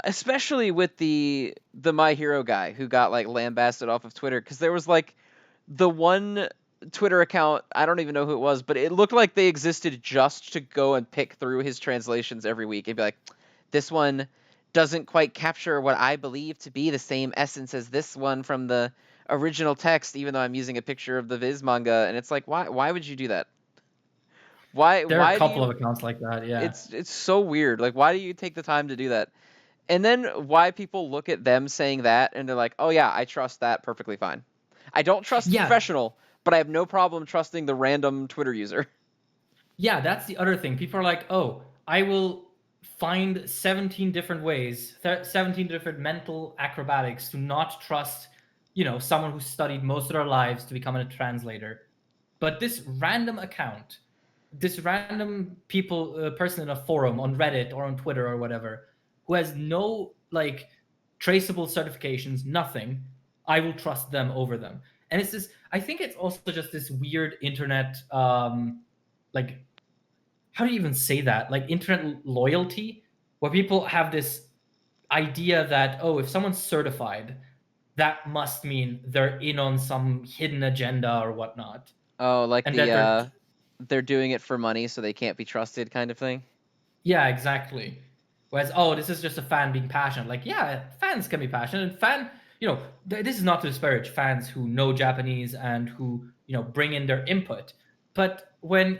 especially with the My Hero guy who got like lambasted off of Twitter because there was like the one Twitter account, I don't even know who it was, but it looked like they existed just to go and pick through his translations every week and be like, this one doesn't quite capture what I believe to be the same essence as this one from the original text, even though I'm using a picture of the Viz manga. And it's like, why would you do that? Why there are a why do couple of you accounts like that. Yeah. it's so weird. Like, why do you take the time to do that? And then why people look at them saying that and they're like, oh yeah, I trust that perfectly fine. I don't trust the Yeah. professional, but I have no problem trusting the random Twitter user. Yeah, that's the other thing. People are like, "Oh, I will find 17 different ways, 17 different mental acrobatics to not trust, someone who studied most of their lives to become a translator." But this random account, this random person in a forum on Reddit or on Twitter or whatever, who has no like traceable certifications, nothing, I will trust them over them. And it's this. I think it's also just this weird internet, like how do you even say that? Like internet loyalty, where people have this idea that, oh, if someone's certified, that must mean they're in on some hidden agenda or whatnot, Oh, like and that they're they're doing it for money so they can't be trusted kind of thing. yeah, exactly. Whereas, oh, this is just a fan being passionate. Like, yeah, fans can be passionate, and this is not to disparage fans who know Japanese and who bring in their input. But when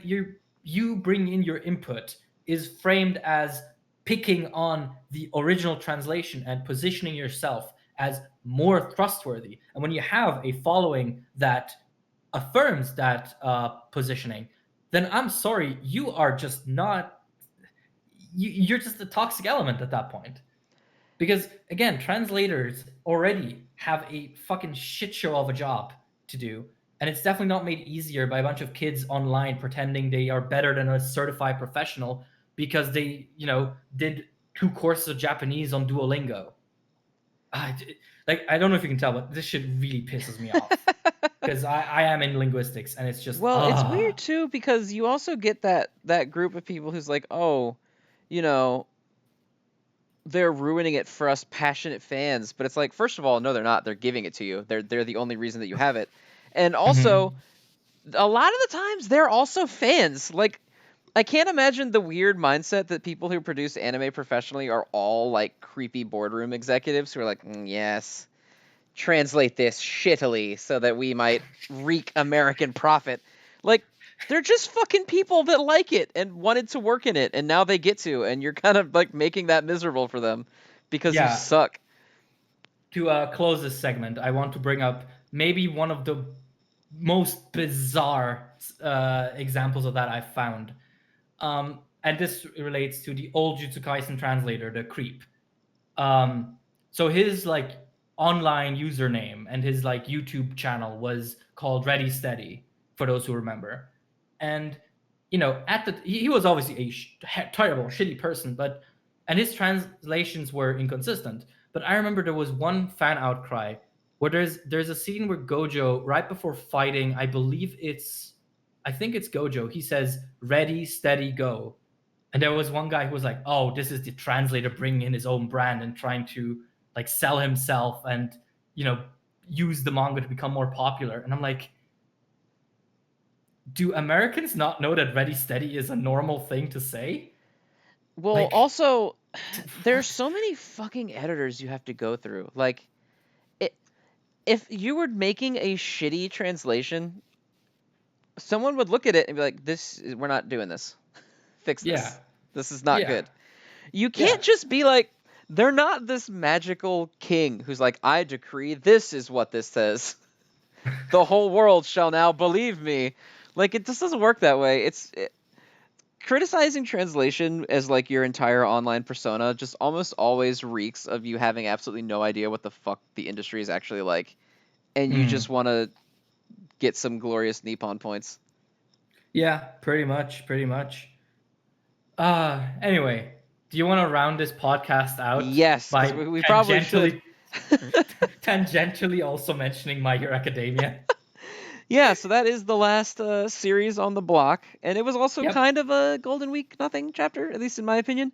you bring in your input is framed as picking on the original translation and positioning yourself as more trustworthy, and when you have a following that affirms that positioning, then I'm sorry, you are just not. You're just a toxic element at that point. Because again, translators already have a fucking shit show of a job to do. And it's definitely not made easier by a bunch of kids online pretending they are better than a certified professional because they, did 2 courses of Japanese on Duolingo. I, I don't know if you can tell, but this shit really pisses me off. Because I am in linguistics, and it's just, Well, it's weird too because you also get that group of people who's like, oh, you know, they're ruining it for us passionate fans. But it's like, first of all, no, they're not. They're giving it to you. They're the only reason that you have it. And also, a lot of the times they're also fans. Like, I can't imagine the weird mindset that people who produce anime professionally are all like creepy boardroom executives who are like, yes, translate this shittily so that we might wreak American profit. Like, they're just fucking people that like it and wanted to work in it, and now they get to, and you're kind of like making that miserable for them because you yeah. suck. To close this segment, I want to bring up maybe one of the most bizarre examples of that I've found. And this relates to the old Jujutsu Kaisen translator, the Creep. So his like online username and his like YouTube channel was called Ready Steady, for those who remember. And he was obviously a terrible, shitty person, and his translations were inconsistent. But I remember there was one fan outcry where there's a scene where Gojo, right before fighting, I think it's Gojo, he says "Ready, steady, go," and there was one guy who was like, "Oh, this is the translator bringing in his own brand and trying to like sell himself and use the manga to become more popular." And I'm like, do Americans not know that "ready steady" is a normal thing to say? Well, Like, also, there's so many fucking editors you have to go through. Like, if you were making a shitty translation, someone would look at it and be like, we're not doing this. Fix yeah, this. This is not yeah, good. You yeah, can't just be like, they're not this magical king who's like, I decree this is what this says. The whole world shall now believe me. Like, it just doesn't work that way. Criticizing translation as like your entire online persona just almost always reeks of you having absolutely no idea what the fuck the industry is actually like, and you just want to get some glorious Nippon points. yeah. Pretty much, pretty much. Anyway, do you want to round this podcast out Yes, because by we probably should. tangentially also mentioning My Hero Academia? Yeah, so that is the last series on the block, and it was also Yep. kind of a Golden Week nothing chapter, at least in my opinion.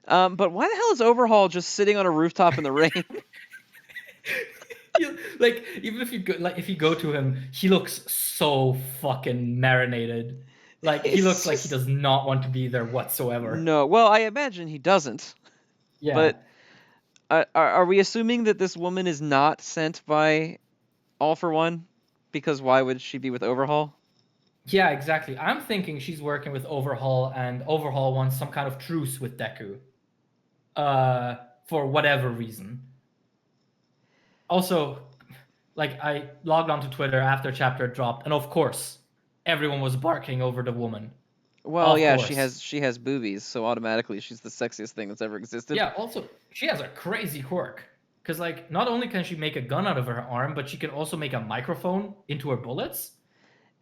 But why the hell is Overhaul just sitting on a rooftop in the rain? Like, even if you go to him, he looks so fucking marinated. Like, he looks It's like he just does not want to be there whatsoever. no. Well, I imagine he doesn't. Yeah. But are we assuming that this woman is not sent by All for One? Because why would she be with Overhaul? Yeah, exactly. I'm thinking she's working with Overhaul, and Overhaul wants some kind of truce with Deku. For whatever reason. Also, like, I logged onto Twitter after chapter dropped, and of course, everyone was barking over the woman. Well, Of yeah, course. she has boobies, so automatically she's the sexiest thing that's ever existed. Yeah, also, she has a crazy quirk. Because, like, not only can she make a gun out of her arm, but she can also make a microphone into her bullets.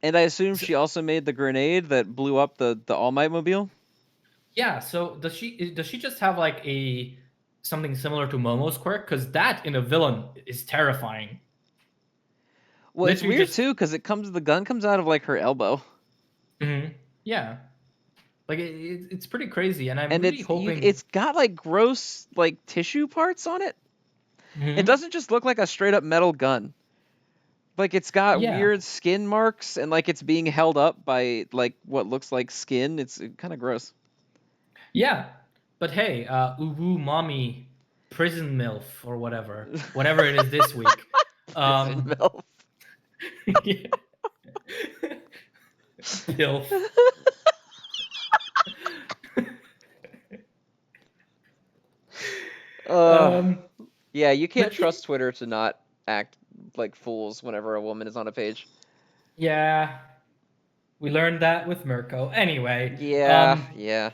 And I assume So, she also made the grenade that blew up the All Might mobile. yeah, so does she just have like a something similar to Momo's quirk? Because that in a villain is terrifying. Well, it's Literally weird just too because the gun comes out of like her elbow, yeah, like it's pretty crazy, and I'm and really hoping. it's got like gross like tissue parts on it. It Mhm. doesn't just look like a straight up metal gun. Like it's got Yeah, weird skin marks and like it's being held up by like what looks like skin. It's kind of gross. yeah, But hey, uwu mommy, prison milf or whatever it is this week. Prison milf. Yeah. Pilf. Um, Yeah, you can't but trust Twitter to not act like fools whenever a woman is on a page. yeah, we learned that with Mirko. Anyway, Yeah, yeah.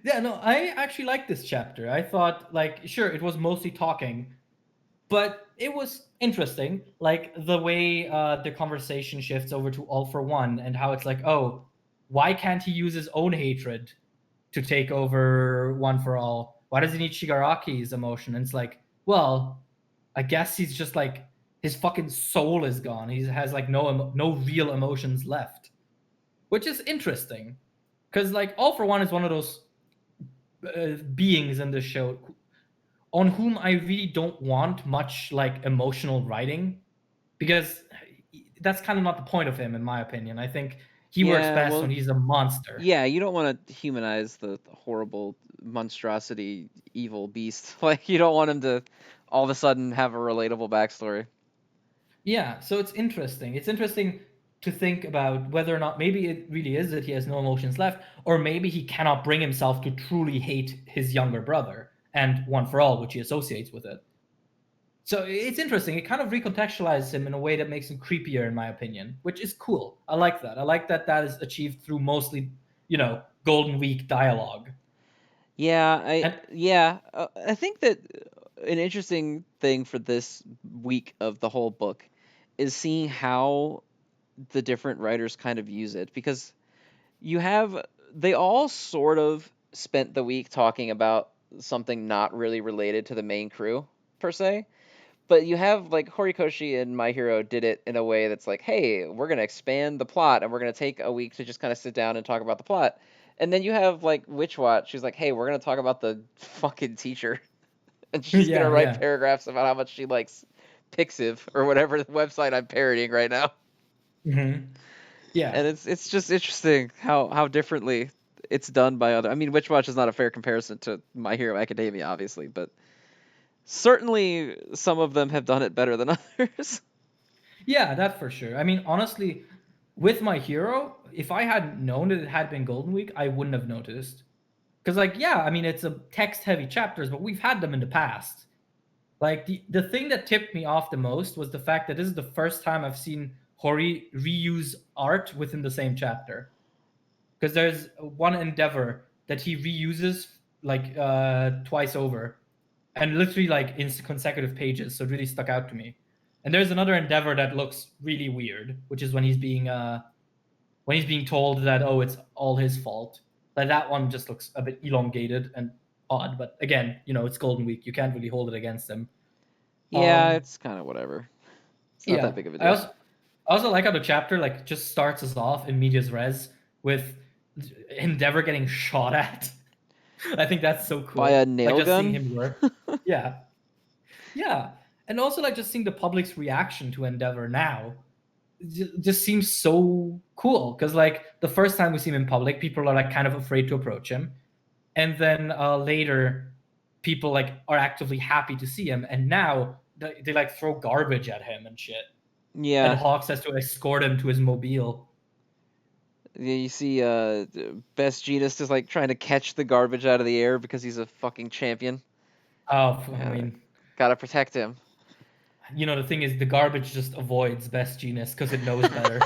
yeah, no, I actually liked this chapter. I thought, like, sure, it was mostly talking, but it was interesting, like the way the conversation shifts over to all for one and how it's like, oh, why can't he use his own hatred to take over one for all? Why does he need Shigaraki's emotion? And it's like, well, I guess he's just like his fucking soul is gone. He has like no real emotions left, which is interesting because like all for one is one of those beings in the show on whom I really don't want much like emotional writing because that's kind of not the point of him, in my opinion. I think he works Yeah, best well, when he's a monster. yeah, you don't want to humanize the horrible monstrosity evil beast. Like, you don't want him to all of a sudden have a relatable backstory. Yeah, so it's interesting. It's interesting to think about whether or not maybe it really is that he has no emotions left, or maybe he cannot bring himself to truly hate his younger brother and One for All, which he associates with it. So it's interesting. It kind of recontextualizes him in a way that makes him creepier, in my opinion, which is cool. I like that. I like that that is achieved through mostly, Golden Week dialogue. Yeah, And I think that an interesting thing for this week of the whole book is seeing how the different writers kind of use it, because you have they all sort of spent the week talking about something not really related to the main crew per se. But you have like Horikoshi and My Hero did it in a way that's like, hey, we're gonna expand the plot and we're gonna take a week to just kind of sit down and talk about the plot. And then you have like Witch Watch, she's like, hey, we're gonna talk about the fucking teacher, and she's gonna yeah, write yeah. paragraphs about how much she likes Pixiv or whatever the website I'm parodying right now. Yeah. And it's just interesting how differently it's done by other. I mean, Witch Watch is not a fair comparison to My Hero Academia, obviously, but certainly some of them have done it better than others. Yeah, that for sure. I mean, honestly, with My Hero, if I hadn't known that it had been Golden Week, I wouldn't have noticed. Because, like, yeah, I mean, it's a text-heavy chapters, but we've had them in the past. Like, the thing that tipped me off the most was the fact that this is the first time I've seen Hori reuse art within the same chapter. Because there's one endeavor that he reuses, like, twice over. And literally, like, in consecutive pages, so it really stuck out to me. And there's another endeavor that looks really weird, which is when he's being told that, oh, it's all his fault. Like that one just looks a bit elongated and odd, but again, it's Golden Week. You can't really hold it against him. Yeah, Um, it's kind of whatever. It's not that yeah. big of a I deal. also I also like how the chapter like just starts us off in medias res with Endeavor getting shot at. I think that's so By a cool. Like nail just seeing gun? him work. Yeah. Yeah. And also like just seeing the public's reaction to Endeavor now just seems so cool because like the first time we see him in public, people are like kind of afraid to approach him, and then later, people like are actively happy to see him, and now they like throw garbage at him and shit, and Yeah. Hawks has to escort him to his mobile. Yeah, you see Best Jeanist is like trying to catch the garbage out of the air because he's a fucking champion. Oh, I Yeah, mean, gotta protect him. the thing is, the garbage just avoids Best Genius because it knows better.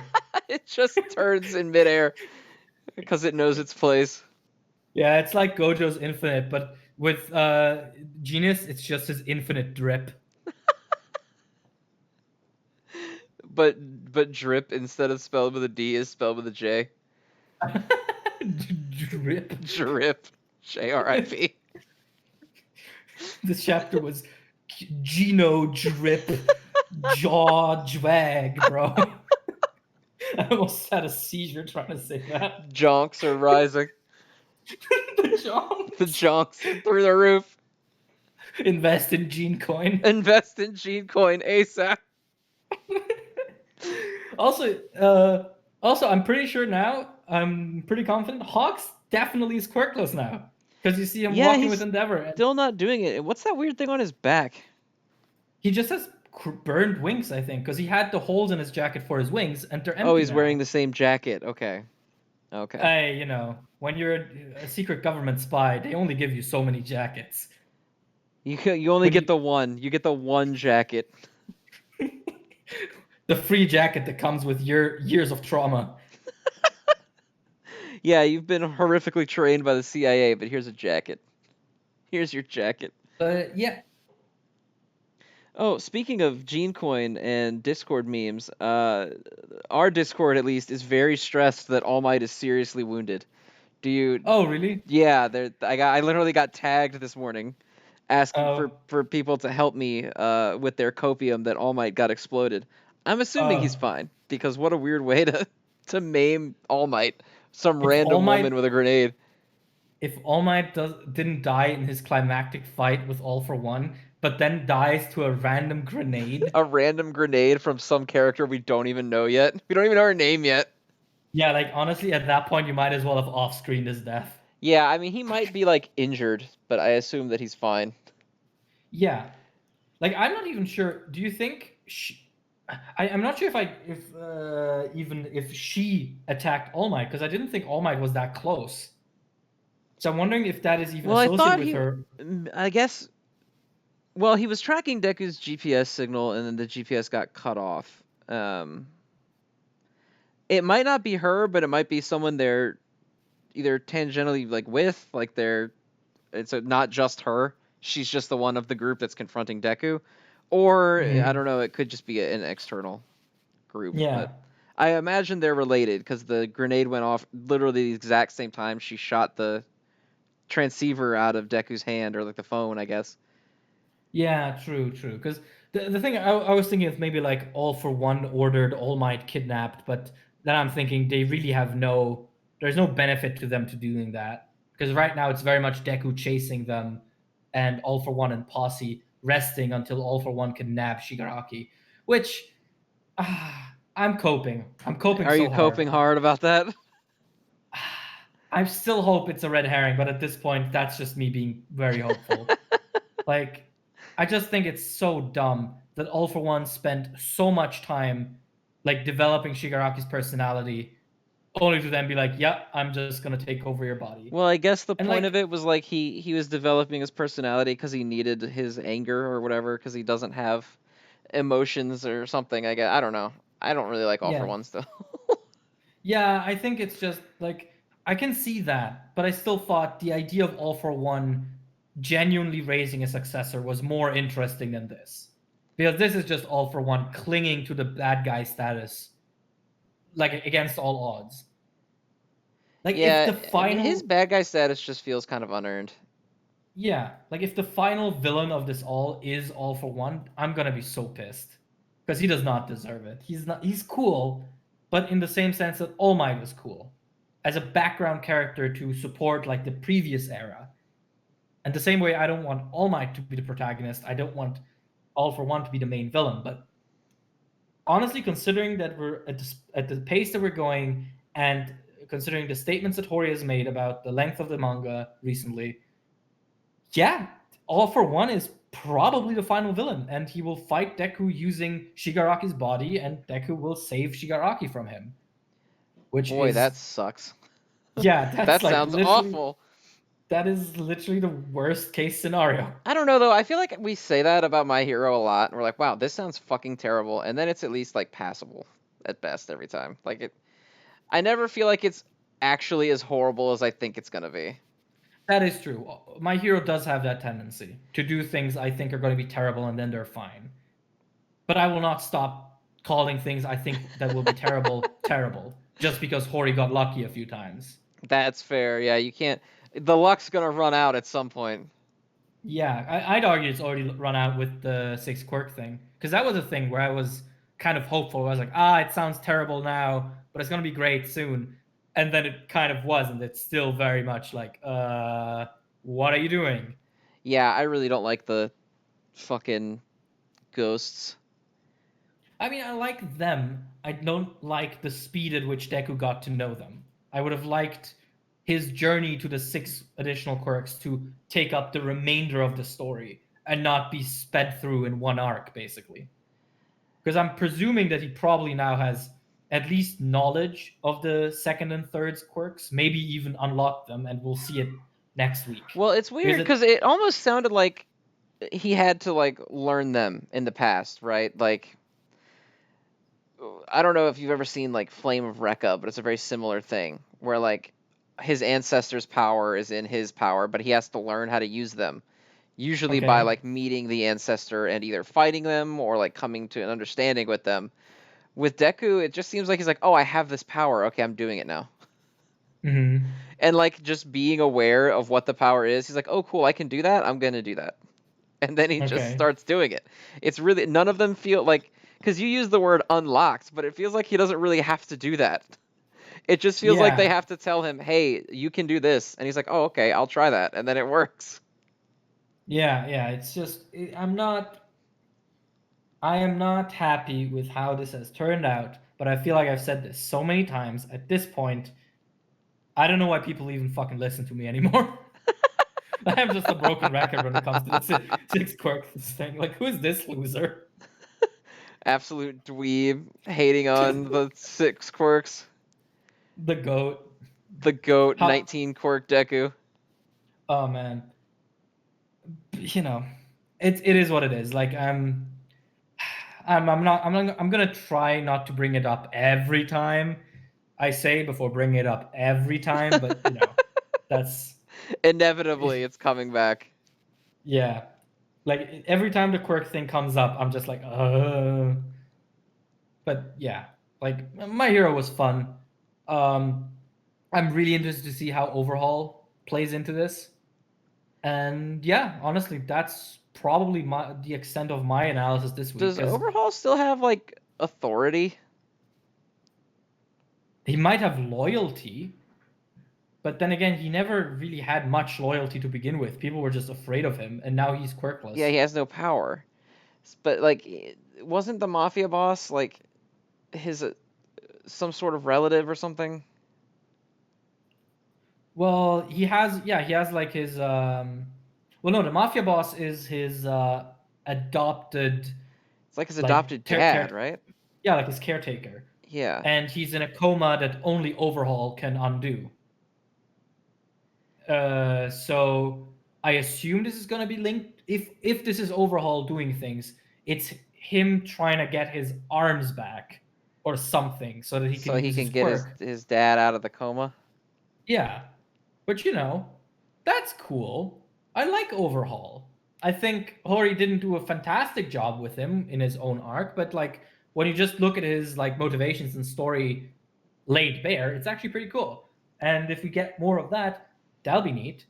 It just turns in midair because it knows its place. Yeah, it's like Gojo's Infinite, but with Genius, it's just his infinite drip. But drip, instead of spelled with a D, is spelled with a J. Drip. Drip. JRIP. This chapter was Geno Drip Jaw Drag, bro. I almost had a seizure trying to say that. Jonks are rising. The Jonks. The jonks through the roof. Invest in Gene Coin. Invest in Gene Coin ASAP. Also, I'm pretty sure now. I'm pretty confident. Hawks definitely is quirkless now. Because you see him Yeah, walking with he's Endeavor, and still not doing it. What's that weird thing on his back? he just has burned wings, I think, because he had the holes in his jacket for his wings, and they're Oh, empty he's wearing now. the same jacket. Okay. Okay. Hey, when you're a secret government spy, they only give you so many jackets. You only When get you the one. You get the one jacket. the free jacket that comes with your years of trauma. Yeah, you've been horrifically trained by the CIA, but here's a jacket. Here's your jacket. Yeah. Oh, speaking of Genecoin and Discord memes, our Discord at least is very stressed that All Might is seriously wounded. Do you? Oh, really? Yeah, I literally got tagged this morning, asking Oh. for people to help me with their copium that All Might got exploded. I'm assuming he's Oh. fine because what a weird way to maim All Might, some If All random Might woman with a grenade. if All Might didn't die in his climactic fight with All for One, but then dies to a random grenade. A random grenade from some character we don't even know yet. We don't even know her name yet. Yeah, like honestly, at that point you might as well have off-screened his death. Yeah, I mean he might be like injured, but I assume that he's fine. Yeah. Like I'm not even sure. Do you think I'm not sure even if she attacked All Might, because I didn't think All Might was that close. So I'm wondering if that is even Well, I associated thought with her. I guess, well, he was tracking Deku's GPS signal, and then the GPS got cut off. It might not be her, but it might be someone they're either tangentially like with, like it's not just her. She's just the one of the group that's confronting Deku, or I don't know. It could just be an external group, Yeah. but I imagine they're related because the grenade went off literally the exact same time she shot the transceiver out of Deku's hand, or like the phone, I guess. Yeah, true. Because the thing I was thinking is maybe like All for One ordered All Might kidnapped, but then I'm thinking they really have there's no benefit to them to doing that. Because right now it's very much Deku chasing them and All for One and Posse resting until All for One can nab Shigaraki, which I'm coping. I'm coping Are you so hard. coping hard about that? I still hope it's a red herring, but at this point, that's just me being very hopeful. Like, I just think it's so dumb that All for One spent so much time like developing Shigaraki's personality, only to then be like, "Yeah, I'm just gonna take over your body." Well, I guess the And point like, of it was like he was developing his personality because he needed his anger or whatever because he doesn't have emotions or something. I guess I don't know. I don't really like All for yeah, One still. yeah, I think it's just like I can see that, but I still thought the idea of All for One genuinely raising a successor was more interesting than this, because this is just All for One clinging to the bad guy status, like against all odds. Like if Yeah, the I mean his final bad guy status just feels kind of unearned. Yeah, like if the final villain of this all is All for One, I'm gonna be so pissed because he does not deserve it. He's not. He's cool, but in the same sense that All Might was cool as a background character to support like the previous era. And the same way, I don't want All Might to be the protagonist. I don't want All for One to be the main villain. But honestly, considering that we're at the pace that we're going, and considering the statements that Hori has made about the length of the manga recently, yeah, All for One is probably the final villain, and he will fight Deku using Shigaraki's body, and Deku will save Shigaraki from him. Which Boy, is, that sucks. yeah, That sounds awful. that is literally the worst case scenario. I don't know though. I feel like we say that about My Hero a lot, and we're like, "Wow, this sounds fucking terrible," and then it's at least like passable at best every time. Like it, I never feel like it's actually as horrible as I think it's gonna be. That is true. My hero does have that tendency to do things I think are going to be terrible, and then they're fine. But I will not stop calling things I think that will be terrible terrible just because Hori got lucky a few times. That's fair. Yeah, you can't. The luck's gonna run out at some point. Yeah, I'd argue it's already run out with the six quirk thing, because that was a thing where I was kind of hopeful. I was like, it sounds terrible now, but it's gonna be great soon. And then it kind of wasn't. It's still very much like, what are you doing? Yeah, I really don't like the fucking ghosts. I mean, I like them. I don't like the speed at which Deku got to know them. I would have liked his journey to the 6 additional quirks to take up the remainder of the story and not be sped through in one arc, basically. Because I'm presuming that he probably now has at least knowledge of the second and third quirks, maybe even unlock them, and we'll see it next week. Well, it's weird because it almost sounded like he had to like learn them in the past, right? Like, I don't know if you've ever seen like Flame of Rekka, but it's a very similar thing where like his ancestor's power is in his power, but he has to learn how to use them. Usually by like meeting the ancestor and either fighting them or like coming to an understanding with them. With Deku, it just seems like he's like, oh, I have this power. Okay, I'm doing it now. Mm-hmm. And like just being aware of what the power is, he's like, oh, cool, I can do that. I'm going to do that. And then he just starts doing it. It's really, none of them feel like, because you use the word unlocked, but it feels like he doesn't really have to do that. It just feels like they have to tell him, hey, you can do this. And he's like, oh, okay, I'll try that. And then it works. Yeah, it's just, I am not happy with how this has turned out, but I feel like I've said this so many times. At this point, I don't know why people even fucking listen to me anymore. I am just a broken record when it comes to the 6 quirks thing. Like, who is this loser? Absolute dweeb hating on the 6 quirks. The goat. The goat, 19 quirk Deku. Oh man. You know, it is what it is. Like I'm gonna try not to bring it up every time I say before bringing it up every time, but you know, that's inevitably it's coming back. Yeah. Like every time the quirk thing comes up, I'm just like, But yeah, like My Hero was fun. I'm really interested to see how Overhaul plays into this. And yeah, honestly, that's probably the extent of my analysis this week. Does Overhaul still have like authority? He might have loyalty, but then again, he never really had much loyalty to begin with. People were just afraid of him, and now he's quirkless. Yeah, he has no power. But like, wasn't the mafia boss like his some sort of relative or something? Well, he has like his well, no, the mafia boss is his adopted. It's like his adopted dad, right? Yeah, like his caretaker. Yeah. And he's in a coma that only Overhaul can undo. So I assume this is going to be linked. If this is Overhaul doing things, it's him trying to get his arms back or something so that he can get his dad out of the coma. Yeah, but you know, that's cool. I like Overhaul. I think Hori didn't do a fantastic job with him in his own arc, but like when you just look at his like motivations and story laid bare, it's actually pretty cool. And if we get more of that, that'll be neat.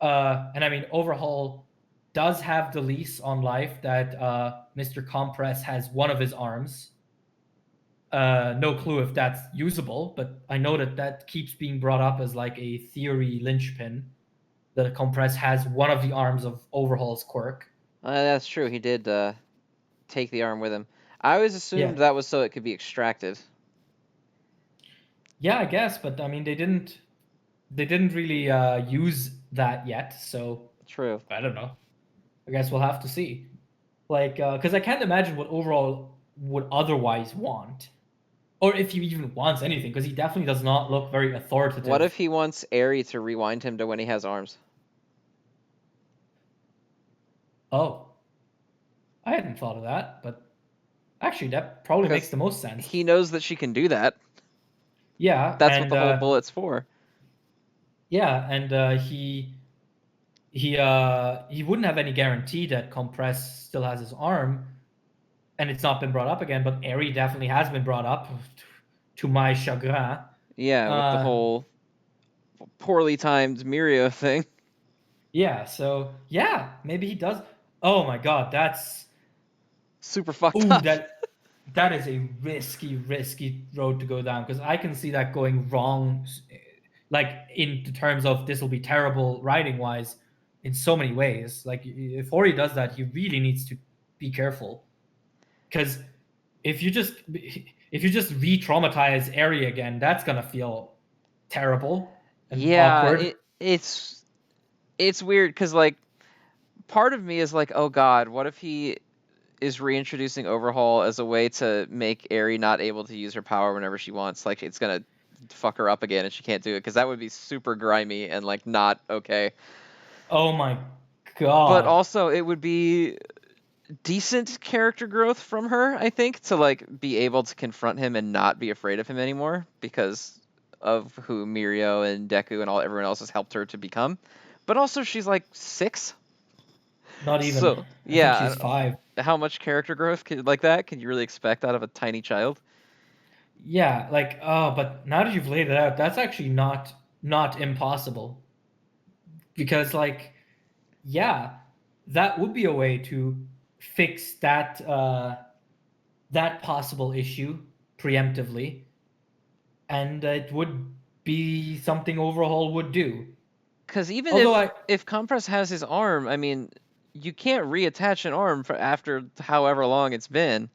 And I mean, Overhaul does have the lease on life that Mr. Compress has one of his arms. No clue if that's usable, but I know that keeps being brought up as like a theory linchpin. That Compress has one of the arms of Overhaul's quirk. That's true. He did take the arm with him. I always assumed that was so it could be extracted. Yeah, I guess, but I mean, they didn't really use that yet, so true. I don't know. I guess we'll have to see. Like, because I can't imagine what Overhaul would otherwise want, or if he even wants anything, because he definitely does not look very authoritative. What if he wants Eri to rewind him to when he has arms? Oh, I hadn't thought of that, but actually, that probably makes the most sense. He knows that she can do that. Yeah, that's what the whole bullet's for. Yeah, and he wouldn't have any guarantee that Compress still has his arm, and it's not been brought up again. But Eri definitely has been brought up, to my chagrin. Yeah, with the whole poorly timed Mirio thing. Yeah, so yeah, maybe he does. Oh my god, that's super fucked up. That is a risky road to go down, because I can see that going wrong, like in terms of this will be terrible writing wise, in so many ways. Like if Hori does that, he really needs to be careful, because if you just re-traumatize Eri again, that's gonna feel terrible. and Yeah, awkward. it's weird because like part of me is like, oh god, what if he is reintroducing Overhaul as a way to make Aerie not able to use her power whenever she wants? Like it's gonna fuck her up again and she can't do it because that would be super grimy and like not okay. Oh my But god. also it would be decent character growth from her, I think, to like be able to confront him and not be afraid of him anymore because of who Mirio and Deku and everyone else has helped her to become. But also she's like 6. Not even. So, I think yeah, she's 5. how much character growth like that can you really expect out of a tiny child? Yeah, like but now that you've laid it out, that's actually not impossible. Because like yeah, that would be a way to fix that possible issue preemptively, and it would be something Overhaul would do. Because even Although if I Compress has his arm, I mean, you can't reattach an arm for after however long it's been.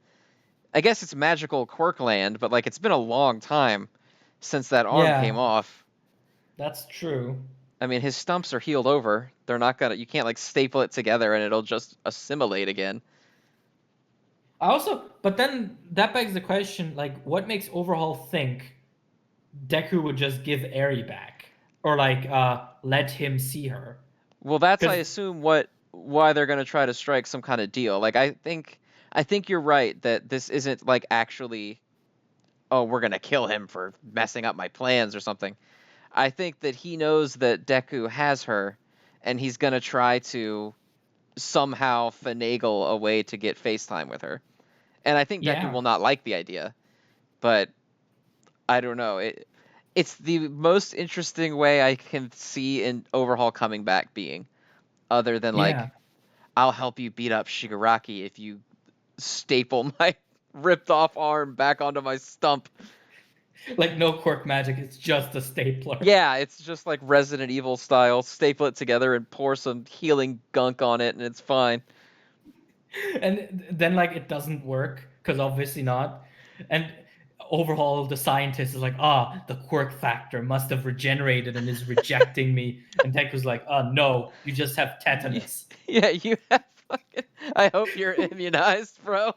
I guess it's magical Quirkland, but like it's been a long time since that arm came yeah, off. that's true. I mean, his stumps are healed over. They're not gonna. You can't like staple it together and it'll just assimilate again. I also, but then that begs the question, like, what makes Overhaul think Deku would just give Eri back, or like let him see her? Well, that's I Because assume why they're gonna try to strike some kind of deal. Like I think you're right that this isn't like actually. Oh, we're gonna kill him for messing up my plans or something. I think that he knows that Deku has her, and he's gonna try to somehow finagle a way to get FaceTime with her. And I think Deku yeah, will not like the idea, but I don't know. It's the most interesting way I can see in Overhaul coming back being, other than yeah, like, I'll help you beat up Shigaraki if you staple my ripped off arm back onto my stump. like no quirk magic, it's just a stapler. Yeah, it's just like Resident Evil style. Staple it together and pour some healing gunk on it, and it's fine. And then like it doesn't work because obviously not. And Overhaul, the scientist, is like, the quirk factor must have regenerated and is rejecting me. And Deku's like, no, you just have tetanus. Yeah, you have fucking. I hope you're immunized, bro.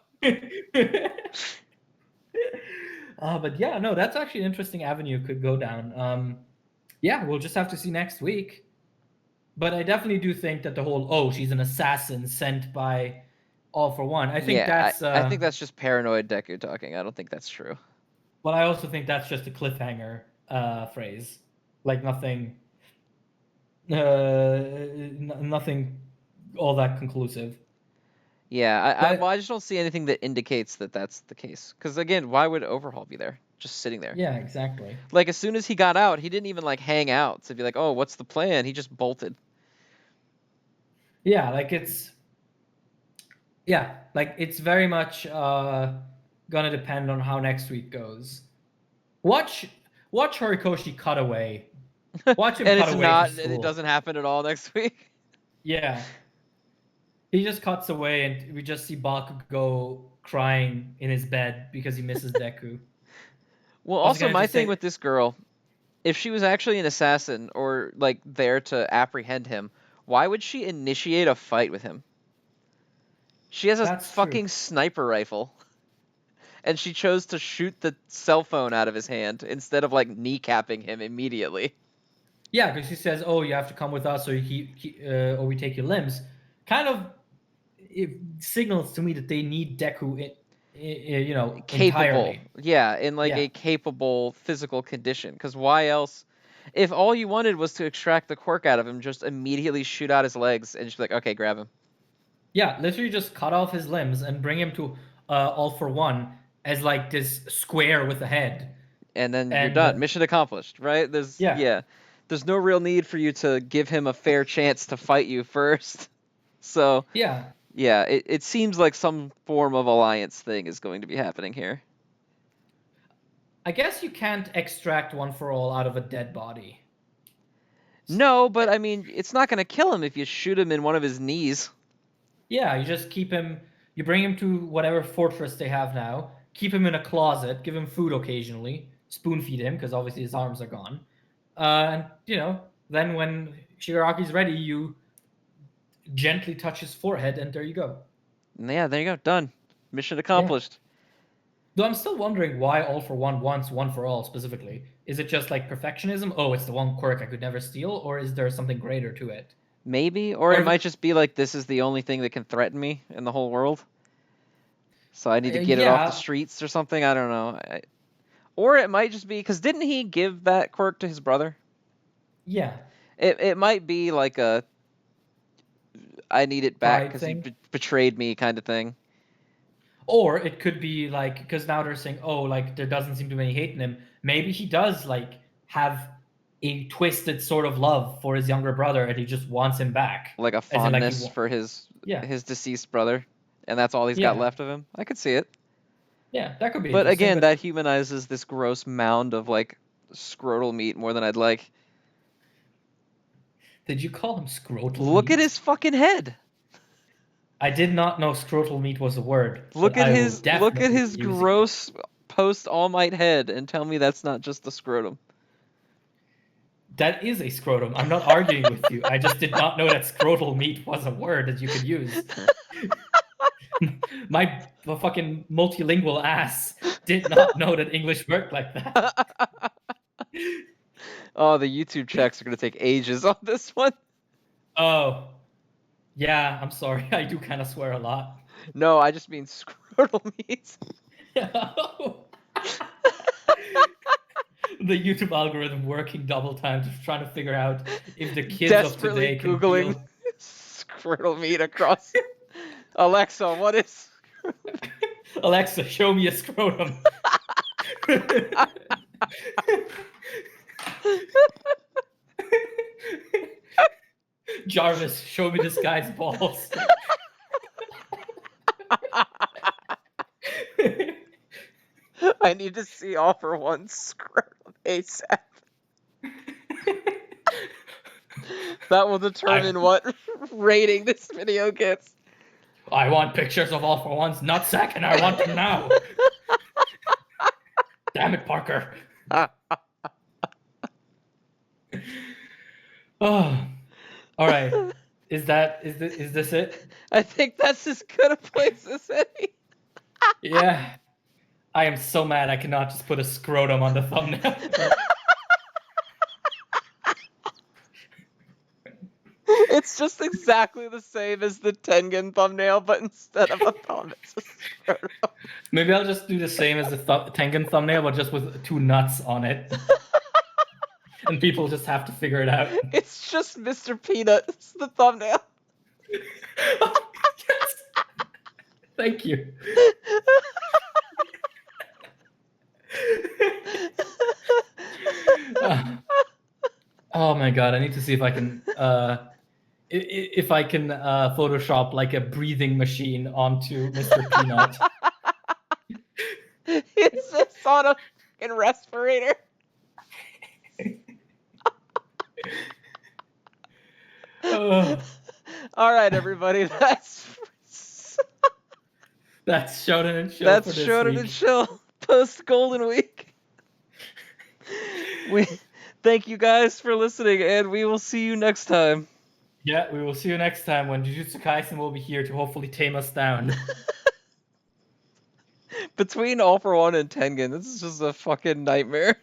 But yeah, no, that's actually an interesting avenue it could go down. Yeah, we'll just have to see next week. But I definitely do think that the whole she's an assassin sent by All for One. I think Yeah, that's I think that's just paranoid Deku talking. I don't think that's true. but I also think that's just a cliffhanger phrase. Like nothing all that conclusive. Yeah, well, But I just don't see anything that indicates that that's the case. Because again, why would Overhaul be there, just sitting there? yeah, exactly. Like as soon as he got out, he didn't even like hang out to be like, oh, what's the plan? He just bolted. Yeah, like it's very much gonna depend on how next week goes. Watch watch Horikoshi cut away. Watch him And cut it's away to not. It school. doesn't happen at all next week. Yeah. He just cuts away and we just see Bakugo crying in his bed because he misses Deku. Well, I was also gonna my just thing say with this girl, if she was actually an assassin or like there to apprehend him, why would she initiate a fight with him? She has a that's true. fucking sniper rifle, and she chose to shoot the cell phone out of his hand instead of like kneecapping him immediately. Yeah, because he says, "Oh, you have to come with us, or we take your limbs." Kind of, it signals to me that they need Deku, Capable, entirely. yeah, in like Yeah, a capable physical condition. Because why else? If all you wanted was to extract the quirk out of him, just immediately shoot out his legs and just be like, okay, grab him. yeah. Literally, just cut off his limbs and bring him to All for One as like this square with a head, And then you're and done. Mission accomplished, right? yeah, There's no real need for you to give him a fair chance to fight you first. So yeah. yeah, it seems like some form of alliance thing is going to be happening here. I guess you can't extract One for All out of a dead body. No, but I mean, it's not going to kill him if you shoot him in one of his knees. Yeah, you just keep him. You bring him to whatever fortress they have now. Keep him in a closet. Give him food occasionally. Spoon feed him because obviously his arms are gone. And then when Shigaraki's ready, you gently touch his forehead, and there you go. Yeah, there you go. Done. Mission accomplished. Though I'm still wondering why All for One wants One for All specifically. Is it just like perfectionism? Oh, it's the one quirk I could never steal, or is there something greater to it? Maybe, or it might just be like this is the only thing that can threaten me in the whole world. So I need to get it off the streets or something. I don't know. Or it might just be because didn't he give that quirk to his brother? Yeah. It might be like a I need it back because he betrayed me kind of thing. Or it could be like, because now they're saying, oh, like there doesn't seem to be any hate in him. Maybe he does like have a twisted sort of love for his younger brother, and he just wants him back. Like a fondness for his deceased brother, and that's all he's got left of him. I could see it. Yeah, that could be. But again, that humanizes this gross mound of like scrotal meat more than I'd like. Did you call him scrotal meat? Look at his fucking head. I did not know scrotal meat was a word. Look at his gross post All Might head and tell me that's not just the scrotum. That is a scrotum. I'm not arguing with you. I just did not know that scrotal meat was a word that you could use. My fucking multilingual ass did not know that English worked like that. Oh, the YouTube checks are going to take ages on this one. Oh. Yeah, I'm sorry. I do kind of swear a lot. No, I just mean scrotal meat. The YouTube algorithm working double time, just trying to figure out if the kids desperately of today Googling scrotal meat across. Alexa, what is? Alexa, show me a scrotum. Jarvis, show me this guy's balls. I need to see All for One scrotum ASAP. That will determine what rating this video gets. I want pictures of All for One's nutsack, and I want them now. Damn it, Parker. Oh. All right. Is this it? I think that's as good a place as any. Yeah. I am so mad I cannot just put a scrotum on the thumbnail. It's just exactly the same as the Tengen thumbnail, but instead of a thumb, it's a scrotum. Maybe I'll just do the same as the Tengen thumbnail, but just with 2 nuts on it. And people just have to figure it out. It's just Mr. Peanut. It's the thumbnail. Yes. Thank you. Oh my god! I need to see if I can Photoshop like a breathing machine onto Mr. Peanut. It's just on a fucking respirator. All right, everybody. That's Shonen and Chill. That's Shonen and Chill post Golden Week. We thank you guys for listening, and we will see you next time. Yeah, we will see you next time when Jujutsu Kaisen will be here to hopefully tame us down. Between All for One and Tengen, this is just a fucking nightmare.